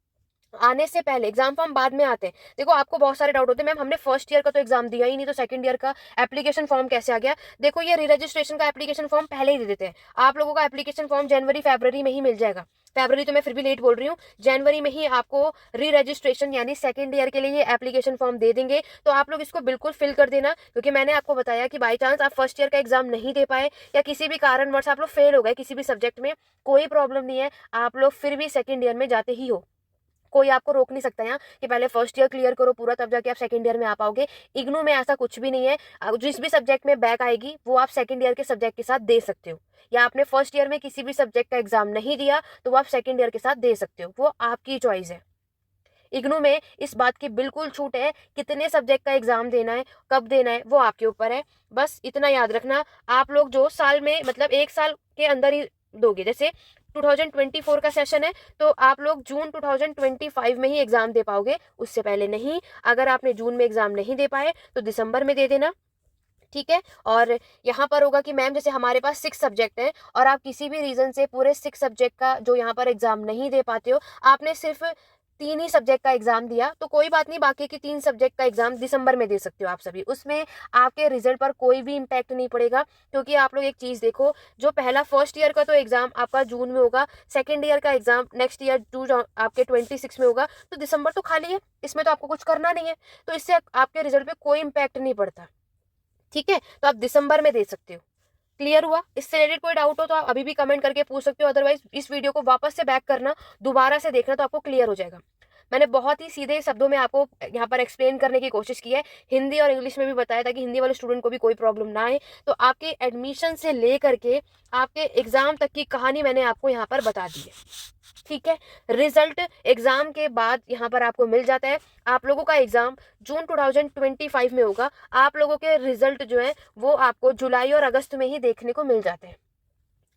[SPEAKER 1] आने से पहले, एग्जाम फॉर्म बाद में आते हैं। देखो, आपको बहुत सारे डाउट होते हैं, मैम हमने फर्स्ट ईयर का तो एग्जाम दिया ही नहीं, तो सेकंड ईयर का एप्लीकेशन फॉर्म कैसे आ गया? देखो, ये री रजिस्ट्रेशन का एप्लीकेशन फॉर्म पहले ही दे देते हैं। आप लोगों का एप्लीकेशन फॉर्म जनवरी फरवरी में ही मिल जाएगा। फरवरी तो मैं फिर भी लेट बोल रही हूँ, जनवरी में ही आपको री रजिस्ट्रेशन यानी सेकंड ईयर के लिए ये एप्लीकेशन फॉर्म दे देंगे। तो आप लोग इसको बिल्कुल फिल कर देना, क्योंकि मैंने आपको बताया कि बाई चांस आप फर्स्ट ईयर का एग्जाम नहीं दे पाए या किसी भी कारणवश आप लोग फेल हो गए किसी भी सब्जेक्ट में, कोई प्रॉब्लम नहीं है, आप लोग फिर भी सेकंड ईयर में जाते ही हो। कोई आपको रोक नहीं सकता यहाँ कि पहले फर्स्ट ईयर क्लियर करो पूरा, तब जाके आप सेकंड ईयर में आ पाओगे। इग्नू में ऐसा कुछ भी नहीं है। जिस भी सब्जेक्ट में बैक आएगी वो आप सेकंड ईयर के सब्जेक्ट के साथ दे सकते हो, या आपने फर्स्ट ईयर में किसी भी सब्जेक्ट का एग्जाम नहीं दिया तो वो आप सेकंड ईयर के साथ दे सकते हो, वो आपकी चॉइस है। इग्नू में इस बात की बिल्कुल छूट है, कितने सब्जेक्ट का एग्जाम देना है, कब देना है, वो आपके ऊपर है। बस इतना याद रखना, आप लोग जो साल में, मतलब 1 साल के अंदर ही दोगे, जैसे 2024 का सेशन है तो आप लोग जून 2025 में ही एग्जाम दे पाओगे, उससे पहले नहीं। अगर आपने जून में एग्जाम नहीं दे पाए तो दिसंबर में दे देना। ठीक है, और यहाँ पर होगा कि मैम जैसे हमारे पास 6 सब्जेक्ट हैं और आप किसी भी रीजन से पूरे 6 सब्जेक्ट का जो यहाँ पर एग्जाम नहीं दे पाते हो, आपने सिर्फ 3 ही सब्जेक्ट का एग्जाम दिया, तो कोई बात नहीं, बाकी के 3 सब्जेक्ट का एग्जाम दिसंबर में दे सकते हो आप सभी। उसमें आपके रिजल्ट पर कोई भी इम्पैक्ट नहीं पड़ेगा, क्योंकि आप लोग एक चीज देखो, जो पहला फर्स्ट ईयर का तो एग्जाम आपका जून में होगा, सेकेंड ईयर का एग्जाम नेक्स्ट ईयर आपके 26 में होगा, तो दिसंबर तो खाली है, इसमें तो आपको कुछ करना नहीं है, तो इससे आपके रिजल्ट पे कोई इम्पैक्ट नहीं पड़ता। ठीक है, तो आप दिसंबर में दे सकते हो। क्लियर हुआ? इससे रिलेटेड कोई डाउट हो तो आप अभी भी कमेंट करके पूछ सकते हो, अदरवाइज इस वीडियो को वापस से बैक करना, दोबारा से देखना, तो आपको क्लियर हो जाएगा। मैंने बहुत ही सीधे शब्दों में आपको यहाँ पर एक्सप्लेन करने की कोशिश की है, हिंदी और इंग्लिश में भी बताया, ताकि हिंदी वाले स्टूडेंट को भी कोई प्रॉब्लम ना आए। तो आपके एडमिशन से लेकर के आपके एग्जाम तक की कहानी मैंने आपको यहाँ पर बता दी है। ठीक है, रिजल्ट एग्जाम के बाद यहाँ पर आपको मिल जाता है। आप लोगों का एग्जाम जून 2025 में होगा, आप लोगों के रिजल्ट जो है वो आपको जुलाई और अगस्त में ही देखने को मिल जाते हैं।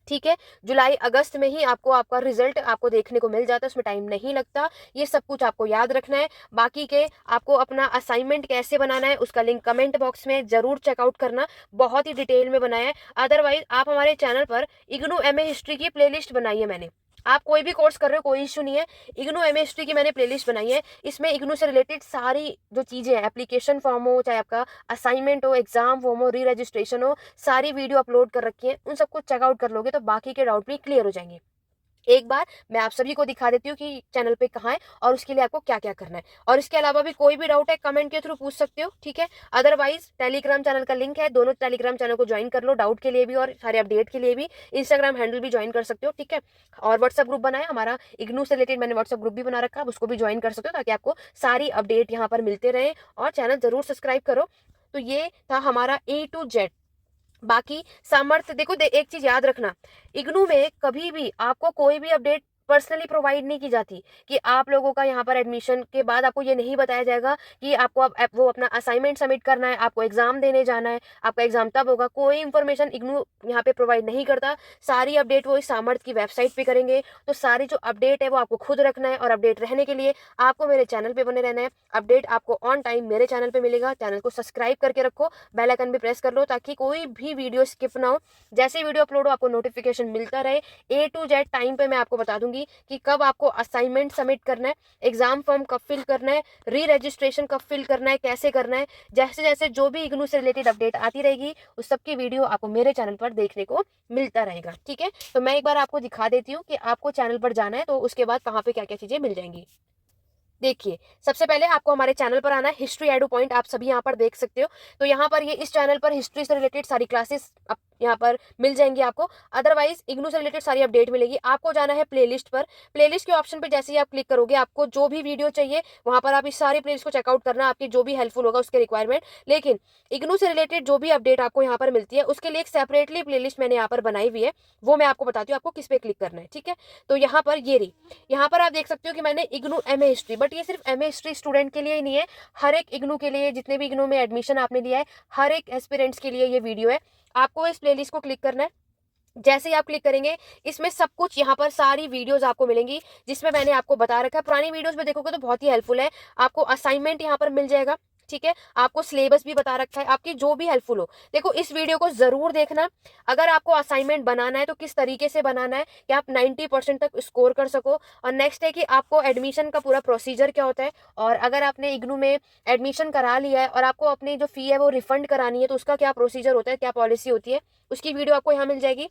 [SPEAKER 1] ठीक है, जुलाई अगस्त में ही आपको आपका रिजल्ट आपको देखने को मिल जाता है, उसमें टाइम नहीं लगता। ये सब कुछ आपको याद रखना है। बाकी के आपको अपना असाइनमेंट कैसे बनाना है उसका लिंक कमेंट बॉक्स में जरूर चेकआउट करना, बहुत ही डिटेल में बनाया है। अदरवाइज आप हमारे चैनल पर इग्नू एमए हिस्ट्री की प्लेलिस्ट बनाई है मैंने, आप कोई भी कोर्स कर रहे हो कोई इशू नहीं है, इग्नू एमए हिस्ट्री की मैंने प्लेलिस्ट बनाई है। इसमें इग्नू से रिलेटेड सारी जो चीज़ें हैं, एप्लीकेशन फॉर्म हो, चाहे आपका असाइनमेंट हो, एग्जाम फॉर्म हो, री रजिस्ट्रेशन हो, सारी वीडियो अपलोड कर रखी है। उन सबको चेकआउट कर लोगे तो बाकी के डाउट भी क्लियर हो जाएंगे। एक बार मैं आप सभी को दिखा देती हूँ कि चैनल पे कहाँ है और उसके लिए आपको क्या क्या करना है। और इसके अलावा भी कोई भी डाउट है कमेंट के थ्रू पूछ सकते हो, ठीक है। अदरवाइज टेलीग्राम चैनल का लिंक है, दोनों टेलीग्राम चैनल को ज्वाइन कर लो, डाउट के लिए भी और सारे अपडेट के लिए भी। इंस्टाग्राम हैंडल भी ज्वाइन कर सकते हो, ठीक है। और व्हाट्सअप ग्रुप बनाया हमारा इग्नू से रिलेटेड, मैंने व्हाट्सअप ग्रुप भी बना रखा है, उसको भी ज्वाइन कर सकते हो, ताकि आपको सारी अपडेट यहाँ पर मिलते रहे। और चैनल जरूर सब्सक्राइब करो। तो ये था हमारा A to Z। बाकी सामर्थ्य देखो, एक चीज याद रखना, इग्नू में कभी भी आपको कोई भी अपडेट पर्सनली प्रोवाइड नहीं की जाती कि आप लोगों का यहाँ पर एडमिशन के बाद आपको ये नहीं बताया जाएगा कि आपको अब वो अपना असाइनमेंट सबमिट करना है, आपको एग्जाम देने जाना है, आपका एग्जाम तब होगा। कोई इन्फॉर्मेशन इग्नू यहाँ पे प्रोवाइड नहीं करता। सारी अपडेट वो इस सामर्थ की वेबसाइट पे करेंगे। तो सारी जो अपडेट है वो आपको खुद रखना है, और अपडेट रहने के लिए आपको मेरे चैनल पे बने रहना है। अपडेट आपको ऑन टाइम मेरे चैनल पे मिलेगा। चैनल को सब्सक्राइब करके रखो, बेल आइकन भी प्रेस कर लो ताकि कोई भी वीडियो स्किप ना हो। जैसे वीडियो अपलोड हो आपको नोटिफिकेशन मिलता रहे। A to Z टाइम पे मैं आपको बता दूंगी कि कब आपको असाइनमेंट सबमिट करना है, एग्जाम फॉर्म कब फिल करना है, री रजिस्ट्रेशन कब फिल करना है, कैसे करना है। जैसे जैसे जो भी इग्नू से रिलेटेड अपडेट आती रहेगी उस सब की वीडियो आपको मेरे चैनल पर देखने को मिलता रहेगा। ठीक है, तो मैं एक बार आपको दिखा देती हूँ कि आपको चैनल पर जाना है तो उसके बाद कहाँ पे क्या क्या चीजें मिल जाएंगी। देखिए, सबसे पहले आपको हमारे चैनल पर आना है, हिस्ट्री एडू पॉइंट आप सभी यहाँ पर देख सकते हो। तो यहाँ पर ये इस चैनल पर हिस्ट्री से रिलेटेड सारी क्लासेस यहाँ पर मिल जाएंगी आपको। अदरवाइज इग्नू से रिलेटेड सारी अपडेट मिलेगी। आपको जाना है प्लेलिस्ट पर। प्लेलिस्ट के ऑप्शन पर जैसे ही आप क्लिक करोगे आपको जो भी वीडियो चाहिए वहां पर आप इस सारी प्लेलिस्ट को चेकआउट करना, आपकी जो भी हेल्पफुल होगा उसके रिक्वायरमेंट। लेकिन इग्नू से रिलेटेड जो भी अपडेट आपको यहाँ पर मिलती है उसके लिए एक सेपरेटली प्लेलिस्ट मैंने यहाँ पर बनाई हुई है, वो मैं आपको बताती हूँ आपको किस पे क्लिक करना है। ठीक है, तो यहाँ पर ये रही, यहाँ पर आप देख सकते हो कि मैंने इग्नू एमए हिस्ट्री, बट ये सिर्फ एमए हिस्ट्री स्टूडेंट के लिए ही नहीं है, हर एक इग्नू के लिए, जितने भी इग्नू में एडमिशन आपने लिया है हर एक एस्पिरेंट्स के लिए ये वीडियो है। आपको इस प्लेलिस्ट को क्लिक करना है। जैसे ही आप क्लिक करेंगे इसमें सब कुछ यहाँ पर सारी वीडियोस आपको मिलेंगी जिसमें मैंने आपको बता रखा है। पुरानी वीडियोस में देखोगे तो बहुत ही हेल्पफुल है। आपको असाइनमेंट यहाँ पर मिल जाएगा। ठीक है, आपको सिलेबस भी बता रखा है, आपकी जो भी हेल्पफुल हो। देखो, इस वीडियो को जरूर देखना। अगर आपको असाइनमेंट बनाना है तो किस तरीके से बनाना है कि आप 90% तक स्कोर कर सको। और नेक्स्ट है कि आपको एडमिशन का पूरा प्रोसीजर क्या होता है, और अगर आपने इग्नू में एडमिशन करा लिया है और आपको अपनी जो फी है वो रिफंड करानी है तो उसका क्या प्रोसीजर होता है, क्या पॉलिसी होती है, उसकी वीडियो आपको यहाँ मिल जाएगी।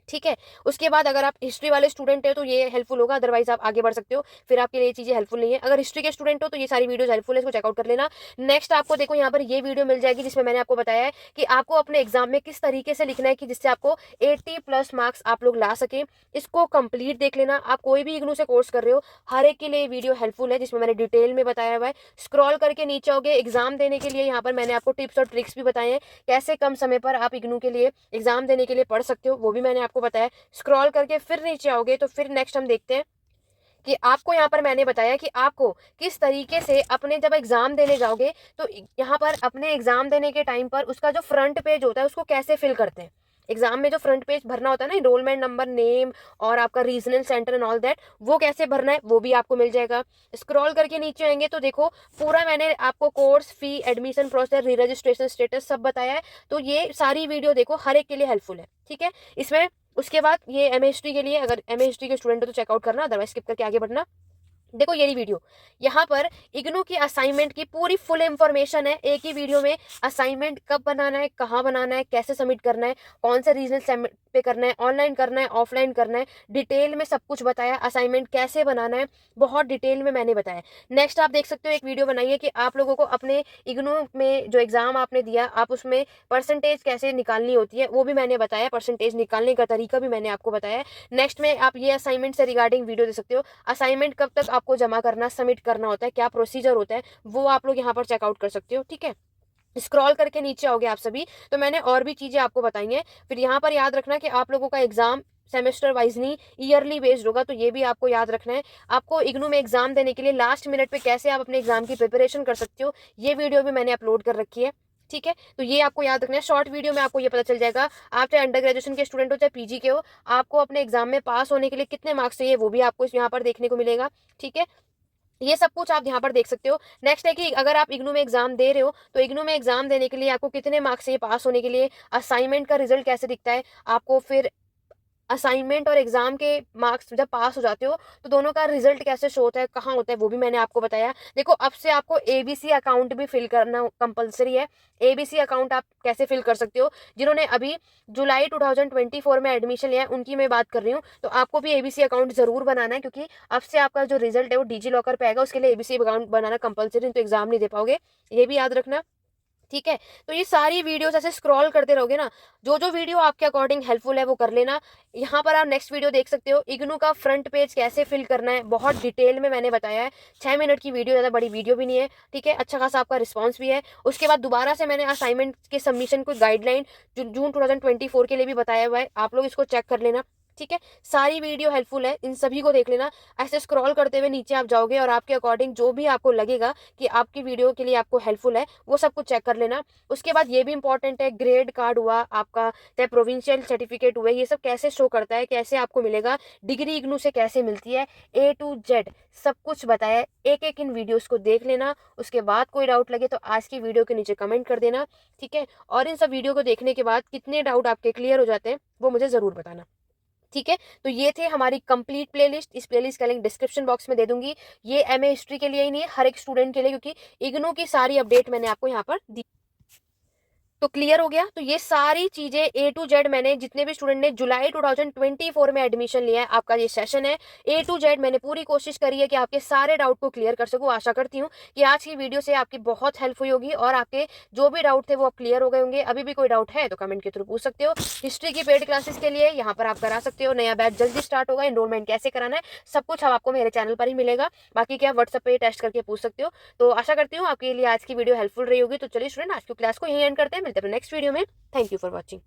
[SPEAKER 1] ठीक है, उसके बाद अगर आप हिस्ट्री वाले स्टूडेंट है तो ये हेल्पफुल होगा, अदरवाइज आप आगे बढ़ सकते हो, फिर आपके लिए ये चीजें हेल्पफुल नहीं है। अगर हिस्ट्री के स्टूडेंट हो तो ये सारी वीडियोस हेल्पफुल है, इसको चेकआउट कर लेना। नेक्स्ट आपको देखो यहाँ पर ये वीडियो मिल जाएगी जिसमें मैंने आपको बताया है कि आपको अपने एग्जाम में किस तरीके से लिखना है कि जिससे आपको 80+ मार्क्स आप लोग ला सके। इसको कंप्लीट देख लेना। आप कोई भी इग्नू से कोर्स कर रहे हो हर एक के लिए वीडियो हेल्पफुल है, जिसमें मैंने डिटेल में बताया हुआ है। स्क्रॉल करके नीचे आओगे, एग्जाम देने के लिए यहाँ पर मैंने आपको टिप्स और ट्रिक्स भी बताए हैं, कैसे कम समय पर आप इग्नू के लिए एग्जाम देने के लिए पढ़ सकते हो, वो भी मैंने आपको बताया। स्क्रॉल करके फिर नीचे आओगे तो फिर नेक्स्ट हम देखते हैं कि आपको यहाँ पर मैंने बताया कि आपको किस तरीके से अपने जब एग्जाम देने जाओगे तो यहाँ पर अपने एग्जाम देने के टाइम पर उसका जो फ्रंट पेज होता है उसको कैसे फिल करते हैं। एग्जाम में जो फ्रंट पेज भरना होता है ना, इनरोलमेंट नंबर, नेम और आपका regional centre and all that, वो कैसे भरना है वो भी आपको मिल जाएगा। स्क्रॉल करके नीचे आएंगे तो देखो पूरा मैंने आपको कोर्स फी, एडमिशन प्रोसेस, री रजिस्ट्रेशन स्टेटस सब बताया है। तो ये सारी वीडियो देखो, हर एक के लिए हेल्पफुल है। ठीक है, इसमें उसके बाद ये एमए हिस्ट्री के लिए, अगर एमए हिस्ट्री के स्टूडेंट हो तो चेकआउट करना, अदरवाइज स्किप करके आगे बढ़ना। देखो ये वीडियो, यहाँ पर इग्नू की असाइनमेंट की पूरी फुल इंफॉर्मेशन है एक ही वीडियो में। असाइनमेंट कब बनाना है, कहाँ बनाना है, कैसे सबमिट करना है, कौन से रीजनल सबमिट पे करना है, ऑनलाइन करना है, ऑफलाइन करना है, डिटेल में सब कुछ बताया। असाइनमेंट कैसे बनाना है बहुत डिटेल में मैंने बताया। नेक्स्ट आप देख सकते हो एक वीडियो बनाई है कि आप लोगों को अपने इग्नू में जो एग्जाम आपने दिया आप उसमें परसेंटेज कैसे निकालनी होती है वो भी मैंने बताया, परसेंटेज निकालने का तरीका भी मैंने आपको बताया। नेक्स्ट में आप ये असाइनमेंट से रिगार्डिंग वीडियो दे सकते हो। असाइनमेंट कब तक आपको जमा करना, सबमिट करना होता है, क्या प्रोसीजर होता है, वो आप लोग यहाँ पर चेकआउट कर सकते हो। ठीक है, स्क्रॉल करके नीचे आओगे आप सभी तो मैंने और भी चीजें आपको बताई हैं। फिर यहाँ पर याद रखना कि आप लोगों का एग्जाम सेमेस्टर वाइज नहीं, ईयरली बेस्ड होगा, तो ये भी आपको याद रखना है। आपको इग्नू में एग्जाम देने के लिए लास्ट मिनट पे कैसे आप अपने एग्जाम की प्रिपरेशन कर सकते हो ये वीडियो भी मैंने अपलोड कर रखी है। ठीक है, तो ये आपको याद रखना है। शॉर्ट वीडियो में आपको ये पता चल जाएगा, आप चाहे अंडर ग्रेजुएशन के स्टूडेंट हो चाहे पीजी के हो, आपको अपने एग्जाम में पास होने के लिए कितने मार्क्स चाहिए वो भी आपको यहाँ पर देखने को मिलेगा। ठीक है, ये सब कुछ आप यहाँ पर देख सकते हो। नेक्स्ट है कि अगर आप इग्नू में एग्जाम दे रहे हो तो इग्नू में एग्जाम देने के लिए आपको कितने मार्क्स चाहिए पास होने के लिए, असाइनमेंट का रिजल्ट कैसे दिखता है आपको, फिर असाइनमेंट और एग्जाम के मार्क्स जब पास हो जाते हो तो दोनों का रिजल्ट कैसे शो होता है, कहाँ होता है, वो भी मैंने आपको बताया। देखो अब से आपको एबीसी अकाउंट भी फिल करना कंपलसरी है। एबीसी अकाउंट आप कैसे फिल कर सकते हो, जिन्होंने अभी जुलाई 2024 में एडमिशन लिया है उनकी मैं बात कर रही हूँ। तो आपको भी एबीसी अकाउंट जरूर बनाना है, क्योंकि अब से आपका जो रिजल्ट है वो डिजी लॉकर पे आएगा, उसके लिए एबीसी अकाउंट बनाना कंपलसरी, तो एग्जाम नहीं दे पाओगे, ये भी याद रखना। ठीक है, तो ये सारी वीडियोस ऐसे स्क्रॉल करते रहोगे ना, जो जो वीडियो आपके अकॉर्डिंग हेल्पफुल है वो कर लेना। यहाँ पर आप नेक्स्ट वीडियो देख सकते हो, इग्नू का फ्रंट पेज कैसे फिल करना है बहुत डिटेल में मैंने बताया है। 6 मिनट की वीडियो, ज़्यादा बड़ी वीडियो भी नहीं है। ठीक है, अच्छा खासा आपका रिस्पॉन्स भी है। उसके बाद दोबारा से मैंने असाइनमेंट के सबमिशन को गाइडलाइन जून 2024 के लिए भी बताया हुआ है, आप लोग इसको चेक कर लेना। ठीक है, सारी वीडियो हेल्पफुल है, इन सभी को देख लेना। ऐसे स्क्रॉल करते हुए नीचे आप जाओगे और आपके अकॉर्डिंग जो भी आपको लगेगा कि आपकी वीडियो के लिए आपको हेल्पफुल है, वो सब कुछ चेक कर लेना। उसके बाद ये भी इंपॉर्टेंट है, ग्रेड कार्ड हुआ आपका, चाहे प्रोविंशियल सर्टिफिकेट हुए, ये सब कैसे शो करता है, कैसे आपको मिलेगा, डिग्री इग्नू से कैसे मिलती है, A to Z सब कुछ बताया है। एक एक इन वीडियोस को देख लेना। उसके बाद कोई डाउट लगे तो आज की वीडियो के नीचे कमेंट कर देना, ठीक है। और इन सब वीडियो को देखने के बाद कितने डाउट आपके क्लियर हो जाते हैं वो मुझे ज़रूर बताना, ठीक है। तो ये थे हमारी कंप्लीट प्लेलिस्ट। इस प्लेलिस्ट का लिंक डिस्क्रिप्शन बॉक्स में दे दूंगी। ये एमए हिस्ट्री के लिए ही नहीं है, हर एक स्टूडेंट के लिए, क्योंकि इग्नू की सारी अपडेट मैंने आपको यहाँ पर दी। तो क्लियर हो गया। तो ये सारी चीजें A to Z मैंने, जितने भी स्टूडेंट ने जुलाई 2024 में एडमिशन लिया है, आपका ये सेशन है, A to Z मैंने पूरी कोशिश करी है कि आपके सारे डाउट को क्लियर कर सकूं। आशा करती हूँ कि आज की वीडियो से आपकी बहुत हेल्प हुई होगी और आपके जो भी डाउट थे वो अब क्लियर हो गए होंगे। अभी भी कोई डाउट है तो कमेंट के थ्रू पूछ सकते हो। हिस्ट्री की पेड क्लासेस के लिए यहाँ पर आप करा सकते हो। नया बैच जल्दी स्टार्ट होगा, एनरोलमेंट कैसे कराना है सब कुछ अब आपको मेरे चैनल पर ही मिलेगा। बाकी क्या व्हाट्सएप पे टेस्ट करके पूछ सकते हो। तो आशा करती हूँ आपके लिए आज की वीडियो हेल्पफुल रही होगी। तो चलिए स्टूडेंट, आज की क्लास को यहीं एंड करते हैं, मिलते हैं नेक्स्ट वीडियो में। Thank you for watching.